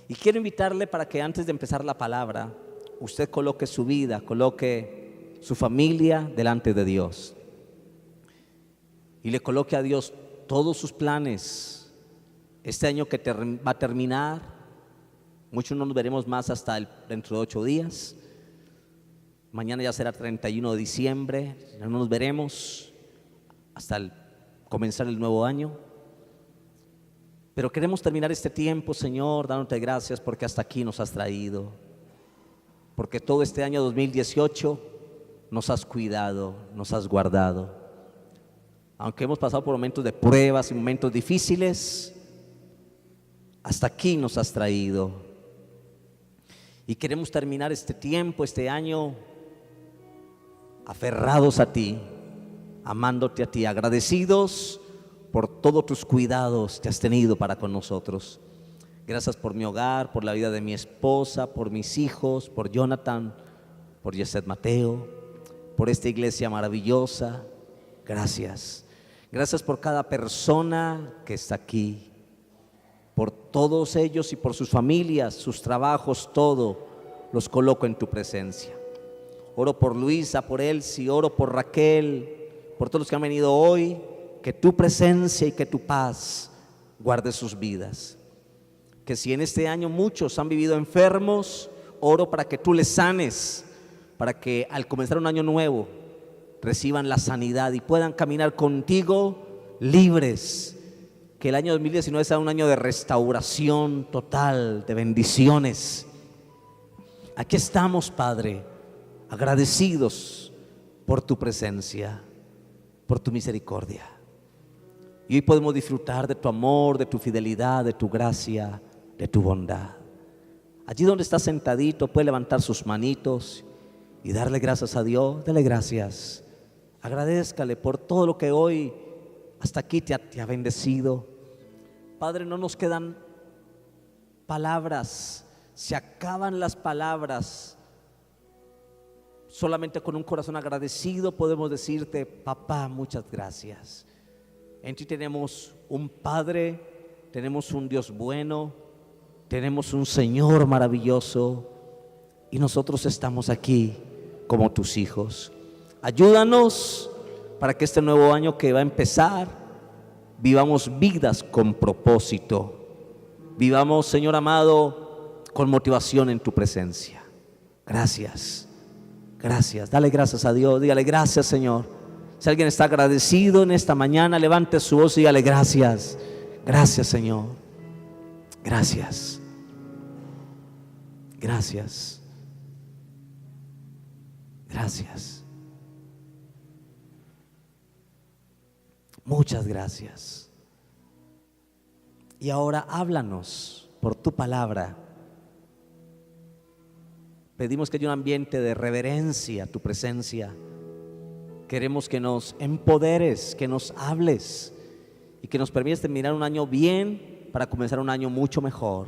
Y quiero invitarle para que antes de empezar la palabra, usted coloque su vida, coloque su familia delante de Dios. Y le coloque a Dios todos sus planes. Este año que va a terminar, muchos no nos veremos más hasta dentro de 8 días. Mañana ya será 31 de diciembre, ya no nos veremos hasta comenzar el nuevo año. Pero queremos terminar este tiempo, Señor, dándote gracias porque hasta aquí nos has traído. Porque todo este año 2018 nos has cuidado, nos has guardado. Aunque hemos pasado por momentos de pruebas y momentos difíciles, hasta aquí nos has traído. Y queremos terminar este tiempo, este año, aferrados a ti, amándote a ti, agradecidos por todos tus cuidados que has tenido para con nosotros. Gracias por mi hogar, por la vida de mi esposa, por mis hijos, por Jonathan, por Yeset Mateo, por esta iglesia maravillosa. Gracias. Gracias por cada persona que está aquí, por todos ellos y por sus familias, sus trabajos, todo los coloco en tu presencia. Oro por Luisa, por Elsie, oro por Raquel, por todos los que han venido hoy. Que tu presencia y que tu paz guarde sus vidas. Que si en este año muchos han vivido enfermos, oro para que tú les sanes, para que al comenzar un año nuevo reciban la sanidad y puedan caminar contigo libres. Que el año 2019 sea un año de restauración total, de bendiciones. Aquí estamos, Padre, agradecidos por tu presencia, por tu misericordia. Y hoy podemos disfrutar de tu amor, de tu fidelidad, de tu gracia, de tu bondad. Allí donde está sentadito puede levantar sus manitos y darle gracias a Dios. Dele gracias. Agradézcale por todo lo que hoy hasta aquí te ha bendecido. Padre, no nos quedan palabras, se acaban las palabras. Solamente con un corazón agradecido podemos decirte: papá, muchas gracias. En ti tenemos un Padre, tenemos un Dios bueno, tenemos un Señor maravilloso y nosotros estamos aquí como tus hijos. Ayúdanos para que este nuevo año que va a empezar vivamos vidas con propósito, vivamos, Señor amado, con motivación en tu presencia. Gracias, gracias, dale gracias a Dios, dígale gracias, Señor. Si alguien está agradecido en esta mañana, levante su voz y dígale gracias. Gracias, Señor. Gracias. Gracias. Gracias. Muchas gracias. Y ahora háblanos por tu palabra. Pedimos que haya un ambiente de reverencia a tu presencia. Queremos que nos empoderes, que nos hables y que nos permitas terminar un año bien para comenzar un año mucho mejor.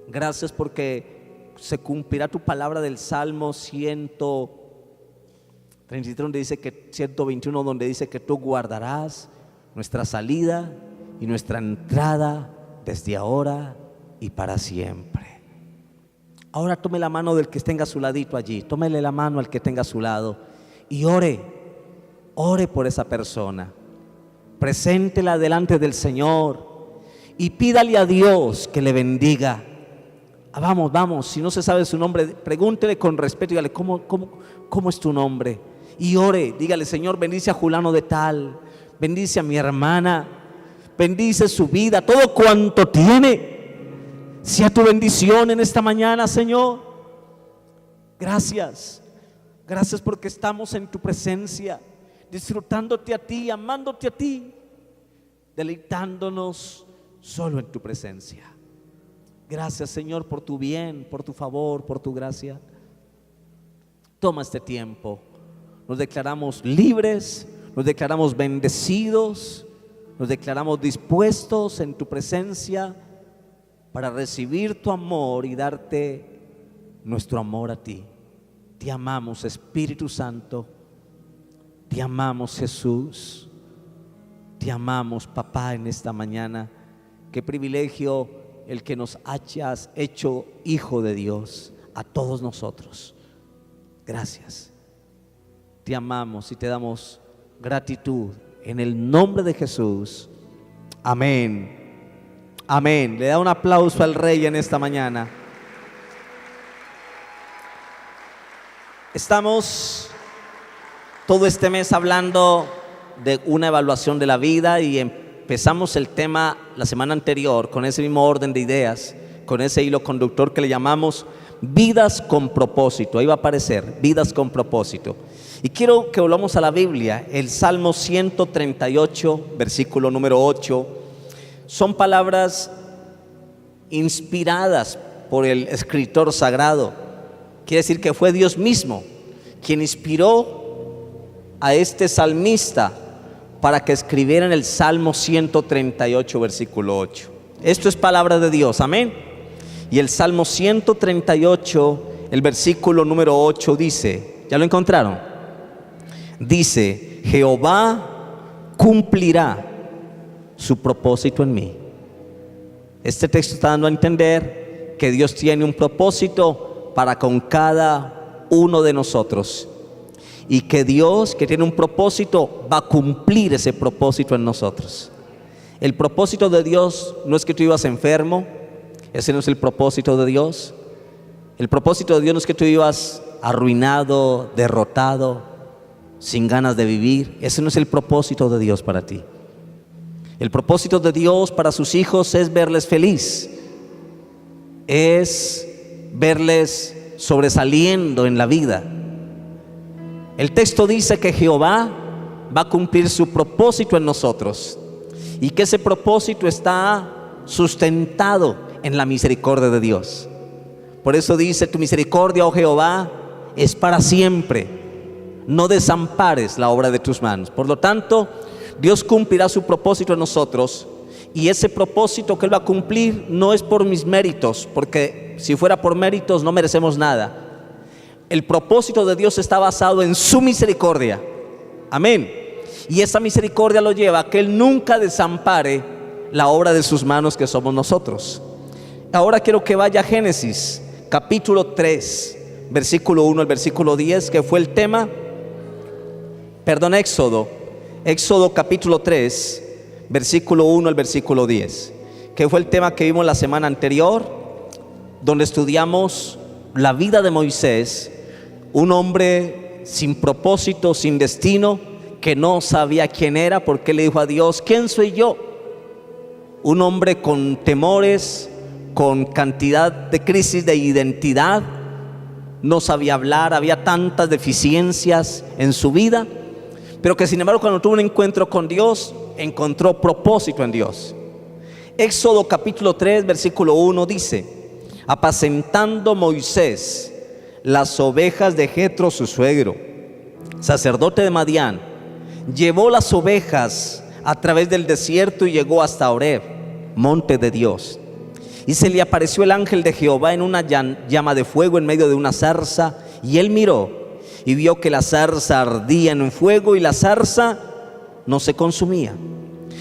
Gracias porque se cumplirá tu palabra del Salmo 133 donde dice que 121 donde dice que tú guardarás nuestra salida y nuestra entrada desde ahora y para siempre. Ahora tome la mano del que tenga a su ladito allí, tómele la mano al que tenga a su lado. Y ore por esa persona, preséntela delante del Señor y pídale a Dios que le bendiga. Vamos, si no se sabe su nombre, pregúntele con respeto, dígale ¿cómo es tu nombre? Y ore, dígale: Señor, bendice a Julano de tal, bendice a mi hermana, bendice su vida, todo cuanto tiene, sea tu bendición en esta mañana, Señor. Gracias. Gracias porque estamos en tu presencia, disfrutándote a ti, amándote a ti, deleitándonos solo en tu presencia. Gracias, Señor, por tu bien, por tu favor, por tu gracia. Toma este tiempo. Nos declaramos libres, nos declaramos bendecidos, nos declaramos dispuestos en tu presencia para recibir tu amor y darte nuestro amor a ti. Te amamos, Espíritu Santo, te amamos, Jesús, te amamos, papá, en esta mañana. Qué privilegio el que nos hayas hecho hijo de Dios a todos nosotros. Gracias. Te amamos y te damos gratitud en el nombre de Jesús. Amén. Amén. Le da un aplauso al Rey en esta mañana. Estamos todo este mes hablando de una evaluación de la vida y empezamos el tema la semana anterior con ese mismo orden de ideas, con ese hilo conductor que le llamamos vidas con propósito. Ahí va a aparecer, vidas con propósito. Y quiero que volvamos a la Biblia, el Salmo 138, versículo número 8. Son palabras inspiradas por el escritor sagrado. Quiere decir que fue Dios mismo quien inspiró a este salmista para que escribiera en el Salmo 138, versículo 8. Esto es palabra de Dios, amén. Y el Salmo 138, el versículo número 8 dice, ¿ya lo encontraron? Dice, Jehová cumplirá su propósito en mí. Este texto está dando a entender que Dios tiene un propósito para con cada uno de nosotros, y que Dios, que tiene un propósito, va a cumplir ese propósito en nosotros. El propósito de Dios no es que tú ibas enfermo, ese no es el propósito de Dios. El propósito de Dios no es que tú ibas arruinado, derrotado, sin ganas de vivir. Ese no es el propósito de Dios para ti. El propósito de Dios para sus hijos es verles feliz, es verles sobresaliendo en la vida. El texto dice que Jehová va a cumplir su propósito en nosotros y que ese propósito está sustentado en la misericordia de Dios. Por eso dice, tu misericordia, oh Jehová, es para siempre. No desampares la obra de tus manos. Por lo tanto, Dios cumplirá su propósito en nosotros, y ese propósito que Él va a cumplir no es por mis méritos, porque si fuera por méritos no merecemos nada. El propósito de Dios está basado en su misericordia, amén. Y esa misericordia lo lleva a que Él nunca desampare la obra de sus manos, que somos nosotros. Ahora quiero que vaya a Génesis capítulo 3, versículo 1 al versículo 10, que fue el tema, Éxodo capítulo 3, versículo 1 al versículo 10, que fue el tema que vimos la semana anterior, donde estudiamos la vida de Moisés, un hombre sin propósito, sin destino, que no sabía quién era, porque le dijo a Dios, ¿quién soy yo? Un hombre con temores, con cantidad de crisis de identidad, no sabía hablar, había tantas deficiencias en su vida, pero que sin embargo cuando tuvo un encuentro con Dios, encontró propósito en Dios. Éxodo capítulo 3, versículo 1 dice, apacentando Moisés las ovejas de Jetro su suegro, sacerdote de Madián, llevó las ovejas a través del desierto y llegó hasta Horeb, monte de Dios. Y se le apareció el ángel de Jehová en una llama de fuego en medio de una zarza, y él miró y vio que la zarza ardía en un fuego y la zarza no se consumía.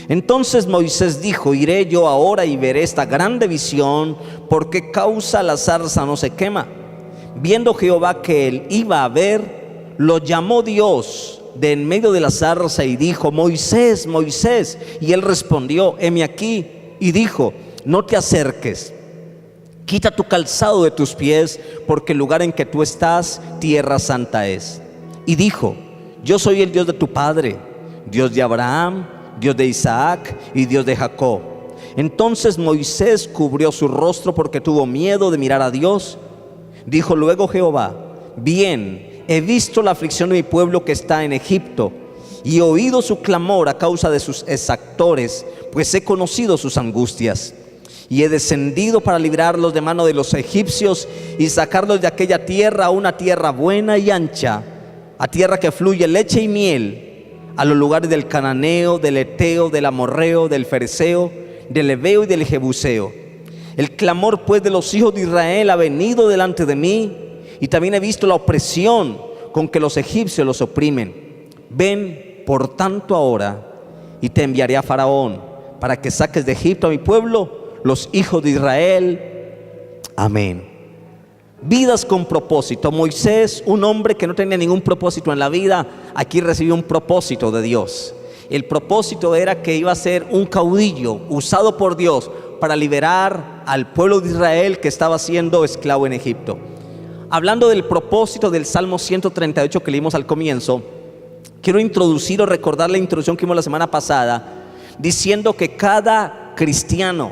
Entonces Moisés dijo, iré yo ahora y veré esta grande visión, ¿por qué causa la zarza no se quema? Viendo Jehová que él iba a ver, lo llamó Dios de en medio de la zarza y dijo, Moisés, Moisés. Y él respondió, heme aquí. Y dijo, no te acerques, quita tu calzado de tus pies, porque el lugar en que tú estás, tierra santa es. Y dijo, yo soy el Dios de tu padre, Dios de Abraham, Dios de Isaac y Dios de Jacob. Entonces Moisés cubrió su rostro porque tuvo miedo de mirar a Dios. Dijo luego Jehová, bien, he visto la aflicción de mi pueblo que está en Egipto, y he oído su clamor a causa de sus exactores, pues he conocido sus angustias. Y he descendido para librarlos de mano de los egipcios y sacarlos de aquella tierra a una tierra buena y ancha, a tierra que fluye leche y miel, a los lugares del cananeo, del eteo, del amorreo, del fereceo, del heveo y del jebuseo. El clamor pues de los hijos de Israel ha venido delante de mí, y también he visto la opresión con que los egipcios los oprimen. Ven por tanto ahora, y te enviaré a Faraón, para que saques de Egipto a mi pueblo, los hijos de Israel. Amén. Vidas con propósito. Moisés, un hombre que no tenía ningún propósito en la vida, aquí recibió un propósito de Dios. El propósito era que iba a ser un caudillo usado por Dios para liberar al pueblo de Israel que estaba siendo esclavo en Egipto. Hablando del propósito del Salmo 138 que leímos al comienzo, quiero introducir o recordar la introducción que vimos la semana pasada, diciendo que cada cristiano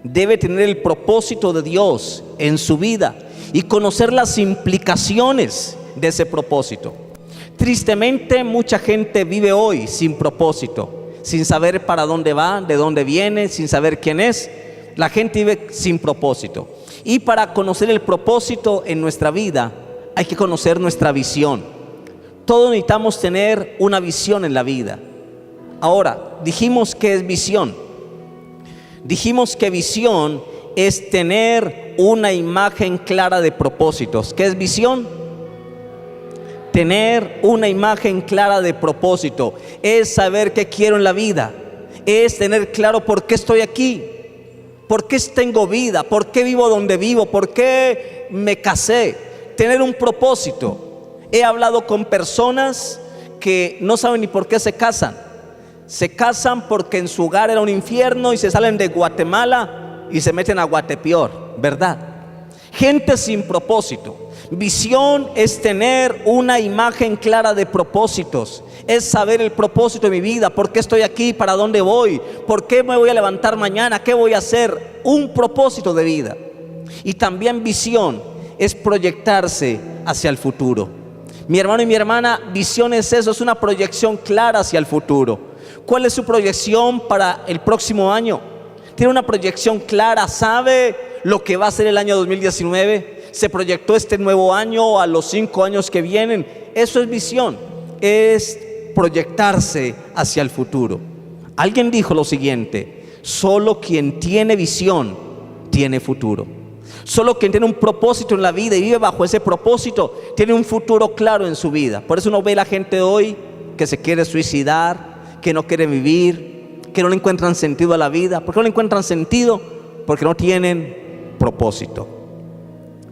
debe tener el propósito de Dios en su vida y conocer las implicaciones de ese propósito. Tristemente, mucha gente vive hoy sin propósito, sin saber para dónde va, de dónde viene, sin saber quién es. La gente vive sin propósito. Y para conocer el propósito en nuestra vida, hay que conocer nuestra visión. Todos necesitamos tener una visión en la vida. Ahora, dijimos que es visión. Dijimos que visión es tener una imagen clara de propósitos. ¿Qué es visión? Tener una imagen clara de propósito. Es saber qué quiero en la vida. Es tener claro por qué estoy aquí. ¿Por qué tengo vida? ¿Por qué vivo donde vivo? ¿Por qué me casé? Tener un propósito. He hablado con personas que no saben ni por qué se casan. Se casan porque en su hogar era un infierno y se salen de Guatemala y se meten a Guatepeor, ¿verdad? Gente sin propósito. Visión es tener una imagen clara de propósitos. Es saber el propósito de mi vida. ¿Por qué estoy aquí? ¿Para dónde voy? ¿Por qué me voy a levantar mañana? ¿Qué voy a hacer? Un propósito de vida. Y también visión es proyectarse hacia el futuro. Mi hermano y mi hermana, visión es eso, es una proyección clara hacia el futuro. ¿Cuál es su proyección para el próximo año? ¿Tiene una proyección clara? ¿Sabe lo que va a ser el año 2019? ¿Se proyectó este nuevo año a los 5 años que vienen? Eso es visión, es proyectarse hacia el futuro. Alguien dijo lo siguiente: solo quien tiene visión tiene futuro. Solo quien tiene un propósito en la vida y vive bajo ese propósito tiene un futuro claro en su vida. Por eso uno ve a la gente hoy que se quiere suicidar, que no quiere vivir, que no le encuentran sentido a la vida. ¿Por qué no le encuentran sentido? Porque no tienen propósito.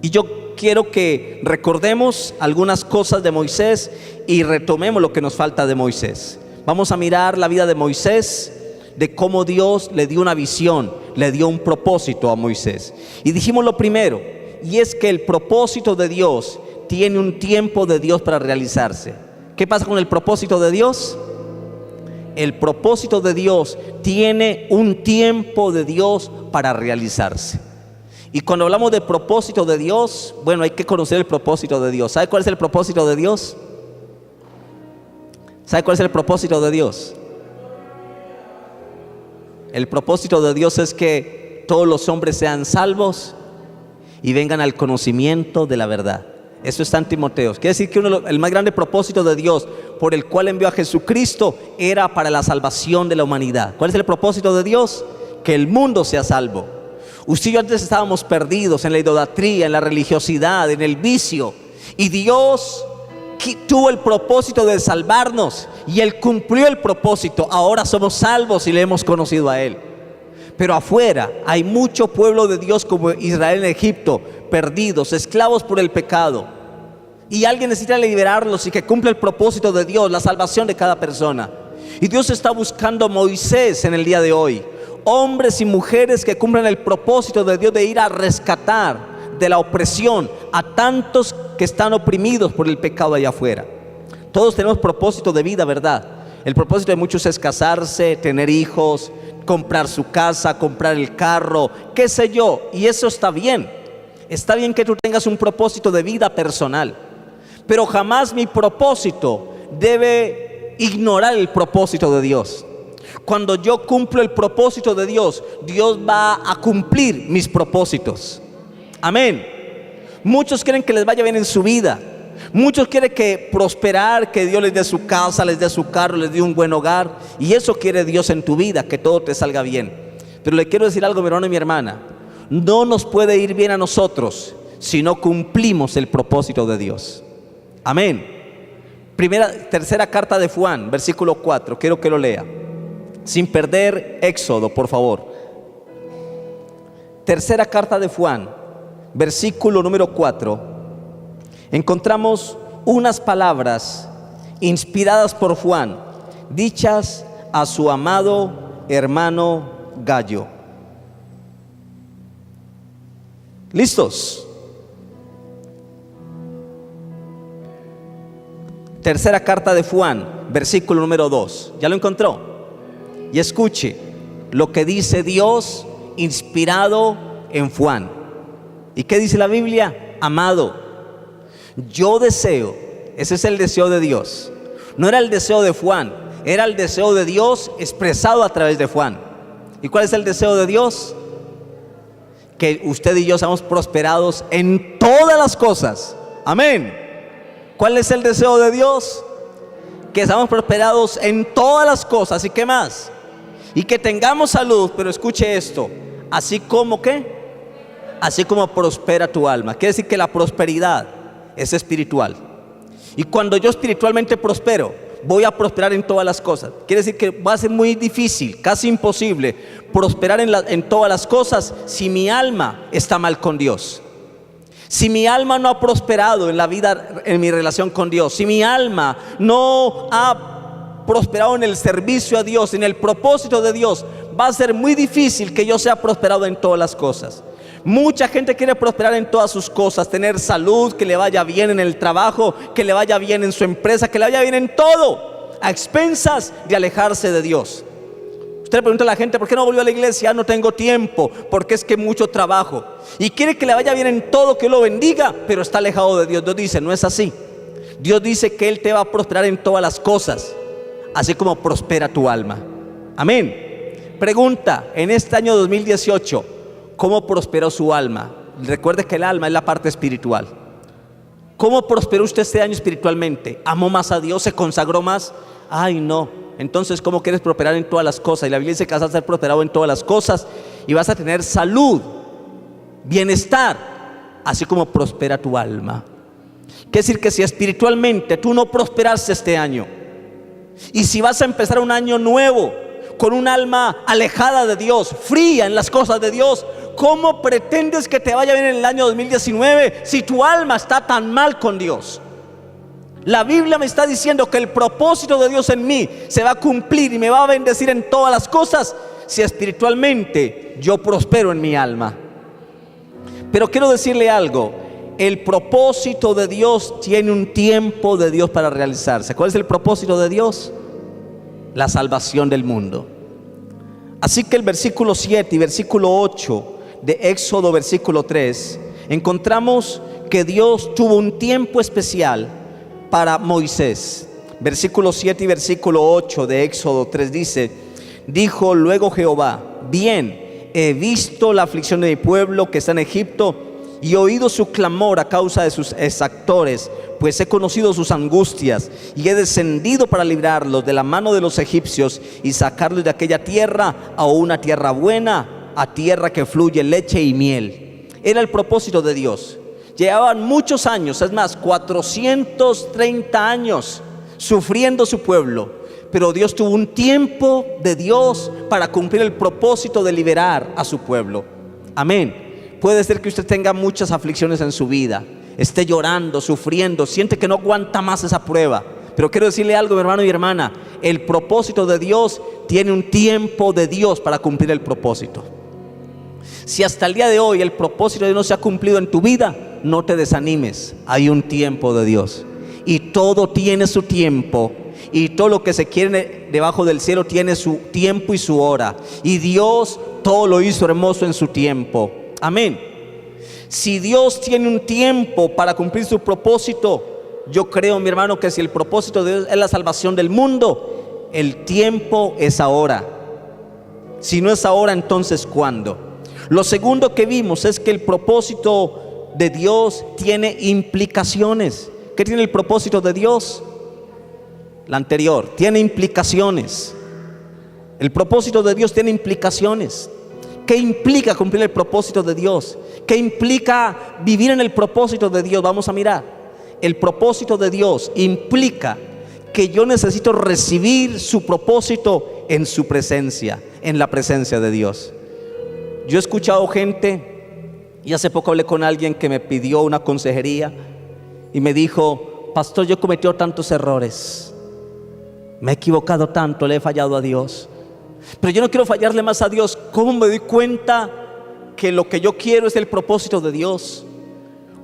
Y yo quiero que recordemos algunas cosas de Moisés y retomemos lo que nos falta de Moisés. Vamos a mirar la vida de Moisés, de cómo Dios le dio una visión, le dio un propósito a Moisés. Y dijimos lo primero, y es que el propósito de Dios tiene un tiempo de Dios para realizarse. ¿Qué pasa con el propósito de Dios? El propósito de Dios tiene un tiempo de Dios para realizarse. Y cuando hablamos de propósito de Dios, bueno, hay que conocer el propósito de Dios. ¿Sabe cuál es el propósito de Dios? ¿Sabe cuál es el propósito de Dios? El propósito de Dios es que todos los hombres sean salvos y vengan al conocimiento de la verdad. Eso está en Timoteo. Quiere decir que el más grande propósito de Dios por el cual envió a Jesucristo era para la salvación de la humanidad. ¿Cuál es el propósito de Dios? Que el mundo sea salvo. Usted y yo antes estábamos perdidos en la idolatría, en la religiosidad, en el vicio, y Dios tuvo el propósito de salvarnos y Él cumplió el propósito. Ahora somos salvos y le hemos conocido a Él. Pero afuera hay mucho pueblo de Dios como Israel en Egipto, perdidos, esclavos por el pecado. Y alguien necesita liberarlos y que cumpla el propósito de Dios, la salvación de cada persona. Y Dios está buscando a Moisés en el día de hoy. Hombres y mujeres que cumplan el propósito de Dios de ir a rescatar de la opresión a tantos que están oprimidos por el pecado allá afuera. Todos tenemos propósito de vida, ¿verdad? El propósito de muchos es casarse, tener hijos, comprar su casa, comprar el carro, qué sé yo, y eso está bien. Está bien que tú tengas un propósito de vida personal, pero jamás mi propósito debe ignorar el propósito de Dios. Cuando yo cumplo el propósito de Dios, Dios va a cumplir mis propósitos. Amén. Muchos quieren que les vaya bien en su vida. Muchos quieren que prosperar, que Dios les dé su casa, les dé su carro, les dé un buen hogar. Y eso quiere Dios en tu vida, que todo te salga bien. Pero le quiero decir algo, mi hermano y mi hermana. No nos puede ir bien a nosotros si no cumplimos el propósito de Dios. Amén. Tercera carta de Juan, versículo 4. Quiero que lo lea. Sin perder Éxodo, por favor. Tercera carta de Juan, versículo número 4. Encontramos unas palabras inspiradas por Juan, dichas a su amado hermano Gallo. ¿Listos? Tercera carta de Juan, versículo número 2. ¿Ya lo encontró? Y escuche lo que dice Dios inspirado en Juan. ¿Y qué dice la Biblia? Amado, yo deseo, ese es el deseo de Dios. No era el deseo de Juan, era el deseo de Dios expresado a través de Juan. ¿Y cuál es el deseo de Dios? Que usted y yo seamos prosperados en todas las cosas. Amén. ¿Cuál es el deseo de Dios? Que seamos prosperados en todas las cosas. ¿Y qué más? Y que tengamos salud. Pero escuche esto: así como ¿qué? Así como prospera tu alma. Quiere decir que la prosperidad es espiritual. Y cuando yo espiritualmente prospero, voy a prosperar en todas las cosas. Quiere decir que va a ser muy difícil, casi imposible, prosperar en todas las cosas si mi alma está mal con Dios. Si mi alma no ha prosperado en la vida, en mi relación con Dios, si mi alma no ha prosperado en el servicio a Dios, en el propósito de Dios, va a ser muy difícil que yo sea prosperado en todas las cosas. Mucha gente quiere prosperar en todas sus cosas, tener salud, que le vaya bien en el trabajo, que le vaya bien en su empresa, que le vaya bien en todo, a expensas de alejarse de Dios. Usted le pregunta a la gente: ¿por qué no volvió a la iglesia? No tengo tiempo, porque es que mucho trabajo. Y quiere que le vaya bien en todo, que lo bendiga, pero está alejado de Dios. Dios dice: no es así. Dios dice que Él te va a prosperar en todas las cosas, así como prospera tu alma. Amén. Pregunta: en este año 2018, ¿cómo prosperó su alma? Recuerde que el alma es la parte espiritual. ¿Cómo prosperó usted este año espiritualmente? ¿Amó más a Dios? ¿Se consagró más? Ay, no. Entonces, ¿cómo quieres prosperar en todas las cosas? Y la Biblia dice que vas a ser prosperado en todas las cosas y vas a tener salud, bienestar, así como prospera tu alma. Quiere decir que si espiritualmente tú no prosperaste este año, y si vas a empezar un año nuevo con un alma alejada de Dios, fría en las cosas de Dios, ¿cómo pretendes que te vaya bien en el año 2019 si tu alma está tan mal con Dios? La Biblia me está diciendo que el propósito de Dios en mí se va a cumplir y me va a bendecir en todas las cosas si espiritualmente yo prospero en mi alma. Pero quiero decirle algo: el propósito de Dios tiene un tiempo de Dios para realizarse. ¿Cuál es el propósito de Dios? La salvación del mundo. Así que el versículo 7 y versículo 8 de Éxodo versículo 3, encontramos que Dios tuvo un tiempo especial para Moisés. Versículo 7 y versículo 8 de Éxodo 3 dice: dijo luego Jehová: bien, he visto la aflicción de mi pueblo que está en Egipto, y he oído su clamor a causa de sus exactores, pues he conocido sus angustias, y he descendido para librarlos de la mano de los egipcios y sacarlos de aquella tierra a una tierra buena, a tierra que fluye leche y miel. Era el propósito de Dios. Llevaban muchos años, es más, 430 años sufriendo su pueblo, pero Dios tuvo un tiempo de Dios para cumplir el propósito de liberar a su pueblo. Amén. Puede ser que usted tenga muchas aflicciones en su vida, esté llorando, sufriendo, siente que no aguanta más esa prueba, pero quiero decirle algo, mi hermano y hermana: el propósito de Dios tiene un tiempo de Dios para cumplir el propósito. Si hasta el día de hoy el propósito de Dios no se ha cumplido en tu vida, no te desanimes. Hay un tiempo de Dios, y todo tiene su tiempo, y todo lo que se quiere debajo del cielo tiene su tiempo y su hora, y Dios todo lo hizo hermoso en su tiempo. Amén. Si Dios tiene un tiempo para cumplir su propósito, yo creo, mi hermano, que si el propósito de Dios es la salvación del mundo, el tiempo es ahora. Si no es ahora, entonces ¿cuándo? Lo segundo que vimos es que el propósito de Dios tiene implicaciones. ¿Qué tiene el propósito de Dios? La anterior, tiene implicaciones. El propósito de Dios tiene implicaciones. ¿Qué implica cumplir el propósito de Dios? ¿Qué implica vivir en el propósito de Dios? Vamos a mirar. El propósito de Dios implica que yo necesito recibir su propósito en su presencia, en la presencia de Dios. Yo he escuchado gente, y hace poco hablé con alguien que me pidió una consejería y me dijo: pastor, yo he cometido tantos errores, me he equivocado tanto, le he fallado a Dios, pero yo no quiero fallarle más a Dios. ¿Cómo me doy cuenta que lo que yo quiero es el propósito de Dios?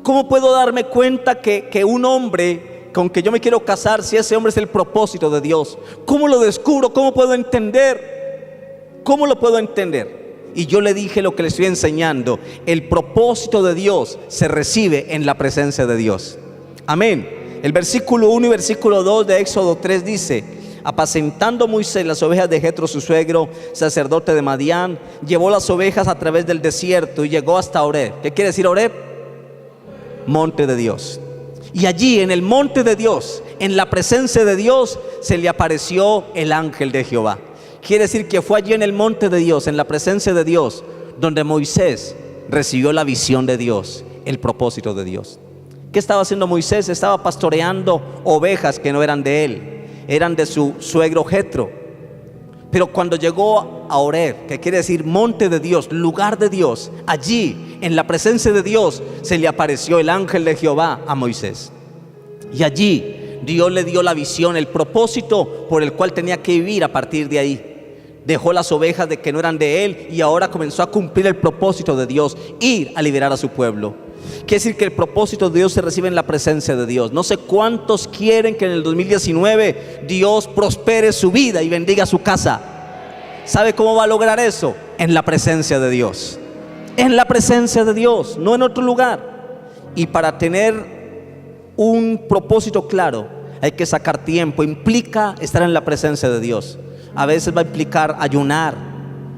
¿Cómo puedo darme cuenta que un hombre con que yo me quiero casar, si ese hombre es el propósito de Dios? ¿Cómo lo descubro? ¿Cómo puedo entender? ¿Cómo lo puedo entender? Y yo le dije lo que le estoy enseñando: el propósito de Dios se recibe en la presencia de Dios. Amén. El versículo 1 y versículo 2 de Éxodo 3 dice: apacentando Moisés las ovejas de Jetro su suegro, sacerdote de Madián, llevó las ovejas a través del desierto y llegó hasta Horeb. ¿Qué quiere decir Horeb? Monte de Dios. Y allí en el monte de Dios, en la presencia de Dios, se le apareció el ángel de Jehová. Quiere decir que fue allí en el monte de Dios, en la presencia de Dios, donde Moisés recibió la visión de Dios, el propósito de Dios. ¿Qué estaba haciendo Moisés? Estaba pastoreando ovejas que no eran de él, eran de su suegro Jetro. Pero cuando llegó a Horeb, que quiere decir monte de Dios, lugar de Dios, allí en la presencia de Dios se le apareció el ángel de Jehová a Moisés. Y allí Dios le dio la visión, el propósito por el cual tenía que vivir a partir de ahí. Dejó las ovejas de que no eran de él y ahora comenzó a cumplir el propósito de Dios, ir a liberar a su pueblo. Quiere decir que el propósito de Dios se recibe en la presencia de Dios. No sé cuántos quieren que en el 2019 Dios prospere su vida y bendiga su casa. ¿Sabe cómo va a lograr eso? En la presencia de Dios. En la presencia de Dios, no en otro lugar. Y para tener un propósito claro hay que sacar tiempo. Implica estar en la presencia de Dios. A veces va a implicar ayunar,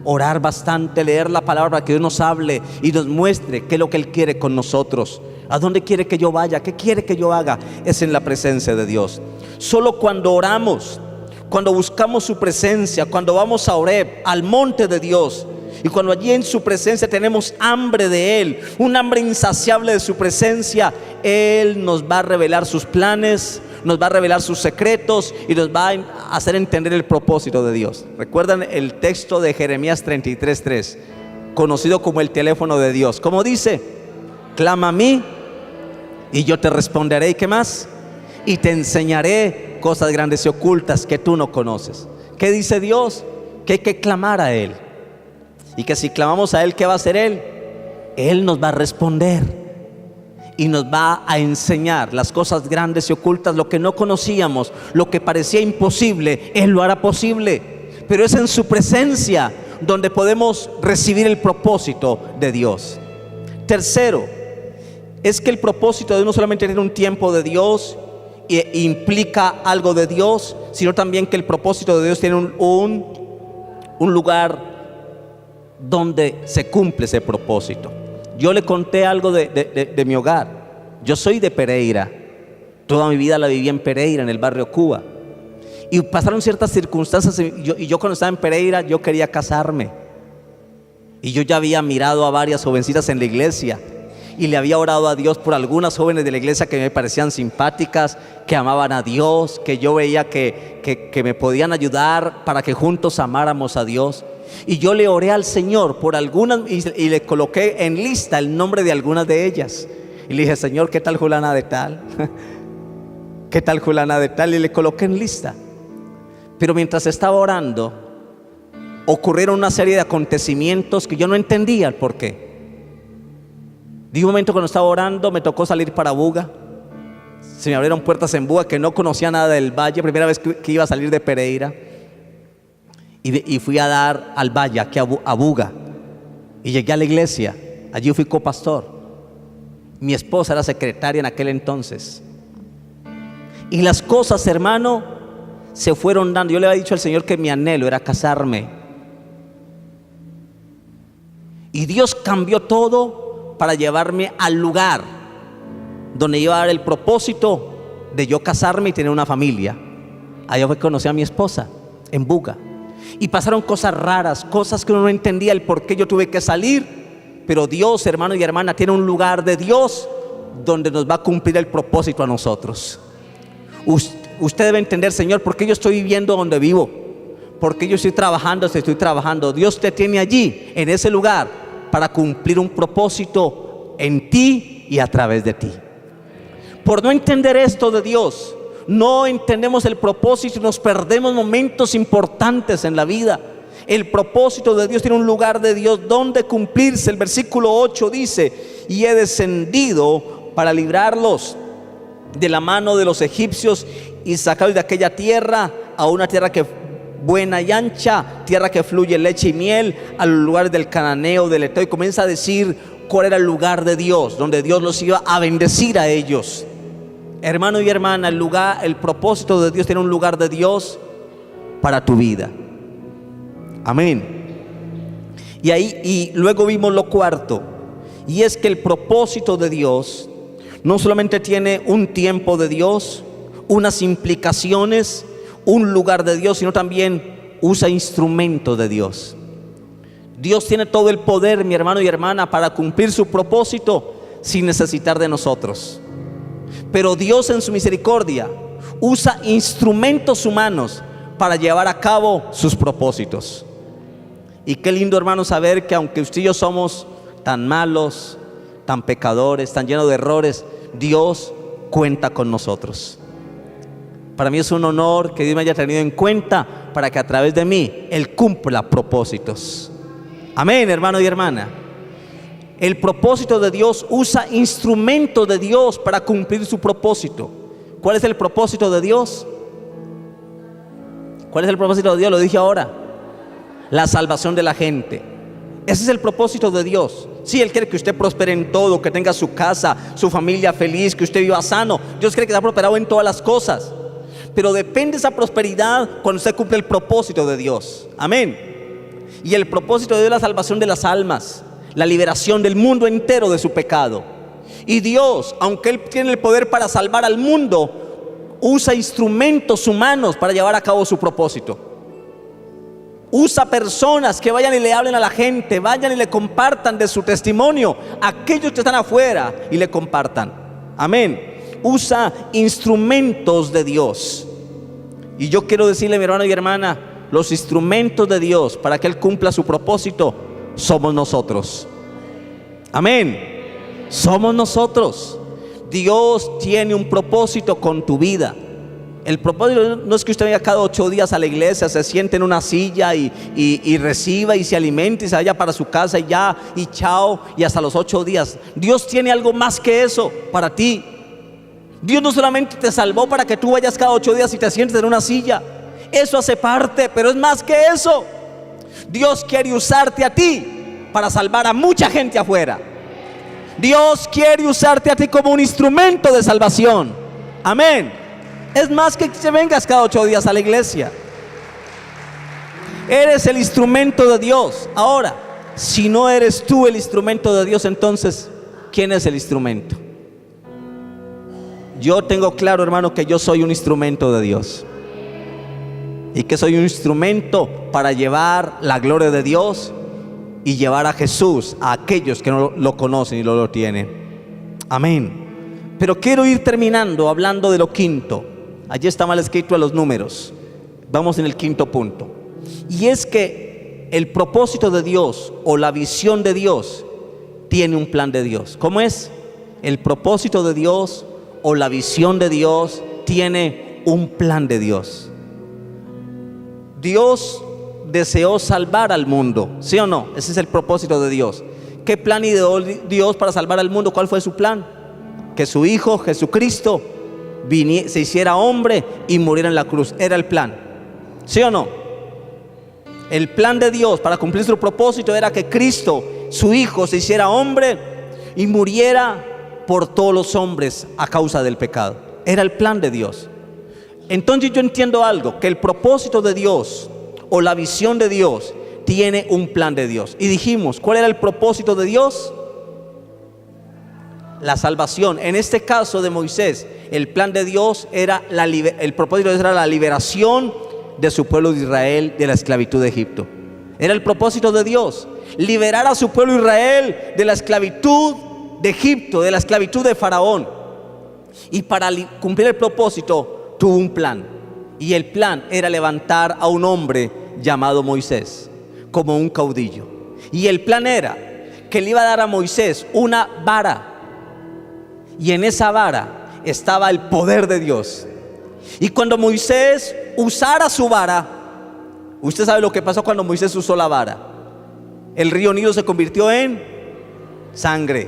orar bastante, leer la palabra para que Dios nos hable y nos muestre qué es lo que Él quiere con nosotros, a dónde quiere que yo vaya, qué quiere que yo haga. Es en la presencia de Dios. Solo cuando oramos, cuando buscamos su presencia, cuando vamos a Horeb, al monte de Dios, y cuando allí en su presencia tenemos hambre de Él, un hambre insaciable de su presencia, Él nos va a revelar sus planes, nos va a revelar sus secretos y nos va a hacer entender el propósito de Dios. ¿Recuerdan el texto de Jeremías 33:3, conocido como el teléfono de Dios? ¿Cómo dice? Clama a mí y yo te responderé. ¿Y qué más? Y te enseñaré cosas grandes y ocultas que tú no conoces. ¿Qué dice Dios? Que hay que clamar a Él, y que si clamamos a Él, ¿qué va a hacer Él? Él nos va a responder y nos va a enseñar las cosas grandes y ocultas, lo que no conocíamos, lo que parecía imposible, Él lo hará posible. Pero es en su presencia donde podemos recibir el propósito de Dios. Tercero, es que el propósito de Dios no solamente tiene un tiempo de Dios e implica algo de Dios, sino también que el propósito de Dios tiene un lugar donde se cumple ese propósito. Yo le conté algo de mi hogar. Yo soy de Pereira, toda mi vida la viví en Pereira, en el barrio Cuba, y pasaron ciertas circunstancias y yo cuando estaba en Pereira yo quería casarme, y yo ya había mirado a varias jovencitas en la iglesia y le había orado a Dios por algunas jóvenes de la iglesia que me parecían simpáticas, que amaban a Dios, que yo veía que me podían ayudar para que juntos amáramos a Dios. Y yo le oré al Señor por algunas y le coloqué en lista el nombre de algunas de ellas. Y le dije: Señor, ¿qué tal Julana de tal? ¿Qué tal Julana de tal? Y le coloqué en lista. Pero mientras estaba orando, ocurrieron una serie de acontecimientos que yo no entendía el por qué. De un momento, cuando estaba orando, me tocó salir para Buga. Se me abrieron puertas en Buga, que no conocía nada del valle, primera vez que iba a salir de Pereira. Y fui a dar al valle, aquí a Buga, y llegué a la iglesia. Allí fui copastor. Mi esposa era secretaria en aquel entonces, y las cosas, hermano, se fueron dando. Yo le había dicho al Señor que mi anhelo era casarme, y Dios cambió todo para llevarme al lugar donde iba a dar el propósito de yo casarme y tener una familia. Allá fue que conocí a mi esposa, en Buga. Y pasaron cosas raras, cosas que uno no entendía el por qué yo tuve que salir. Pero Dios, hermano y hermana, tiene un lugar de Dios donde nos va a cumplir el propósito a nosotros. usted debe entender, Señor, ¿por qué yo estoy viviendo donde vivo? ¿Por qué yo estoy trabajando si estoy trabajando? Dios te tiene allí, en ese lugar, para cumplir un propósito en ti y a través de ti. Por no entender esto de Dios, no entendemos el propósito y nos perdemos momentos importantes en la vida. El propósito de Dios tiene un lugar de Dios donde cumplirse. El versículo 8 dice: y he descendido para librarlos de la mano de los egipcios y sacarlos de aquella tierra a una tierra que buena y ancha, tierra que fluye leche y miel, a los lugares del cananeo, del eteo. Y comienza a decir cuál era el lugar de Dios, donde Dios los iba a bendecir a ellos. Hermano y hermana, el propósito de Dios tiene un lugar de Dios para tu vida. Amén. Y luego vimos lo cuarto, y es que el propósito de Dios no solamente tiene un tiempo de Dios, unas implicaciones, un lugar de Dios, sino también usa instrumentos de Dios. Dios tiene todo el poder, mi hermano y hermana, para cumplir su propósito sin necesitar de nosotros. Pero Dios, en su misericordia, usa instrumentos humanos para llevar a cabo sus propósitos. Y qué lindo, hermano, saber que aunque usted y yo somos tan malos, tan pecadores, tan llenos de errores, Dios cuenta con nosotros. Para mí es un honor que Dios me haya tenido en cuenta para que a través de mí Él cumpla propósitos. Amén, hermano y hermana. El propósito de Dios usa instrumentos de Dios para cumplir su propósito. ¿Cuál es el propósito de Dios? ¿Cuál es el propósito de Dios? Lo dije ahora. La salvación de la gente. Ese es el propósito de Dios. Sí, Él quiere que usted prospere en todo, que tenga su casa, su familia feliz, que usted viva sano. Dios quiere que sea prosperado en todas las cosas. Pero depende esa prosperidad cuando usted cumple el propósito de Dios. Amén. Y el propósito de Dios es la salvación de las almas, la liberación del mundo entero de su pecado. Y Dios, aunque Él tiene el poder para salvar al mundo, usa instrumentos humanos para llevar a cabo su propósito. Usa personas que vayan y le hablen a la gente, vayan y le compartan de su testimonio a aquellos que están afuera y le compartan. Amén. Usa instrumentos de Dios. Y yo quiero decirle, mi hermano y hermana, los instrumentos de Dios para que Él cumpla su propósito somos nosotros. Amén. Somos nosotros. Dios tiene un propósito con tu vida. El propósito no es que usted vaya cada 8 días a la iglesia, se siente en una silla y reciba y se alimente y se vaya para su casa y ya, y chao, y hasta los 8 días. Dios tiene algo más que eso para ti. Dios no solamente te salvó para que tú vayas cada 8 días y te sientes en una silla. Eso hace parte, pero es más que eso. Dios quiere usarte a ti para salvar a mucha gente afuera. Dios quiere usarte a ti como un instrumento de salvación. Amén. Es más que te vengas cada 8 días a la iglesia. Eres el instrumento de Dios. Ahora, si no eres tú el instrumento de Dios, entonces, ¿quién es el instrumento? Yo tengo claro, hermano, que yo soy un instrumento de Dios. Y que soy un instrumento para llevar la gloria de Dios y llevar a Jesús a aquellos que no lo conocen y no lo tienen. Amén. Pero quiero ir terminando hablando de lo quinto. Allí está mal escrito a los números. Vamos en el quinto punto. Y es que el propósito de Dios o la visión de Dios tiene un plan de Dios. ¿Cómo es? El propósito de Dios o la visión de Dios tiene un plan de Dios. Dios deseó salvar al mundo, ¿sí o no? Ese es el propósito de Dios. ¿Qué plan ideó Dios para salvar al mundo? ¿Cuál fue su plan? Que su Hijo Jesucristo se hiciera hombre y muriera en la cruz. Era el plan, ¿sí o no? El plan de Dios para cumplir su propósito era que Cristo, su Hijo, se hiciera hombre y muriera por todos los hombres a causa del pecado. Era el plan de Dios. Entonces yo entiendo algo, que el propósito de Dios o la visión de Dios tiene un plan de Dios. Y dijimos, ¿cuál era el propósito de Dios? La salvación. En este caso de Moisés, el plan de Dios era el propósito de Dios era la liberación de su pueblo de Israel de la esclavitud de Egipto. Era el propósito de Dios, liberar a su pueblo Israel de la esclavitud de Egipto, de la esclavitud de Faraón. Y para cumplir el propósito, tuvo un plan, y el plan era levantar a un hombre llamado Moisés como un caudillo. Y el plan era que le iba a dar a Moisés una vara, y en esa vara estaba el poder de Dios. Y cuando Moisés usara su vara, usted sabe lo que pasó cuando Moisés usó la vara. El río Nilo se convirtió en sangre.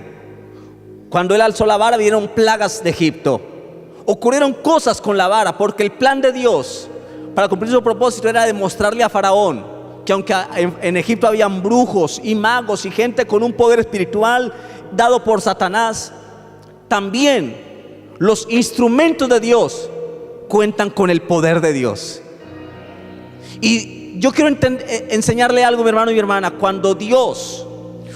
Cuando él alzó la vara, vinieron plagas de Egipto. Ocurrieron cosas con la vara, porque el plan de Dios para cumplir su propósito era demostrarle a Faraón que aunque en Egipto habían brujos y magos y gente con un poder espiritual dado por Satanás, también los instrumentos de Dios cuentan con el poder de Dios. Y yo quiero enseñarle algo, mi hermano y mi hermana. Cuando Dios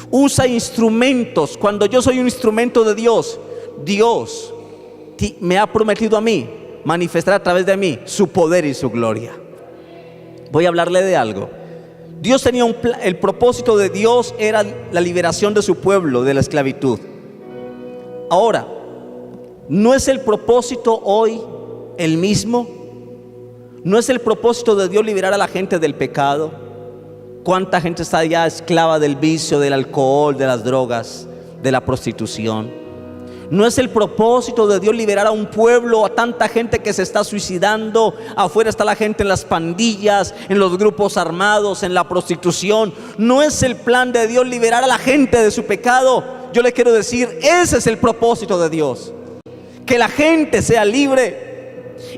usa instrumentos, cuando yo soy un instrumento de Dios, Dios me ha prometido a mí manifestar a través de mí su poder y su gloria. Voy a hablarle de algo. Dios tenía el propósito de Dios era la liberación de su pueblo de la esclavitud. Ahora, ¿no es el propósito hoy el mismo? ¿No es el propósito de Dios liberar a la gente del pecado? ¿Cuánta gente está ya esclava del vicio, del alcohol, de las drogas, de la prostitución? ¿No es el propósito de Dios liberar a un pueblo, a tanta gente que se está suicidando? Afuera está la gente en las pandillas, en los grupos armados, en la prostitución. ¿No es el plan de Dios liberar a la gente de su pecado? Yo le quiero decir, ese es el propósito de Dios, que la gente sea libre.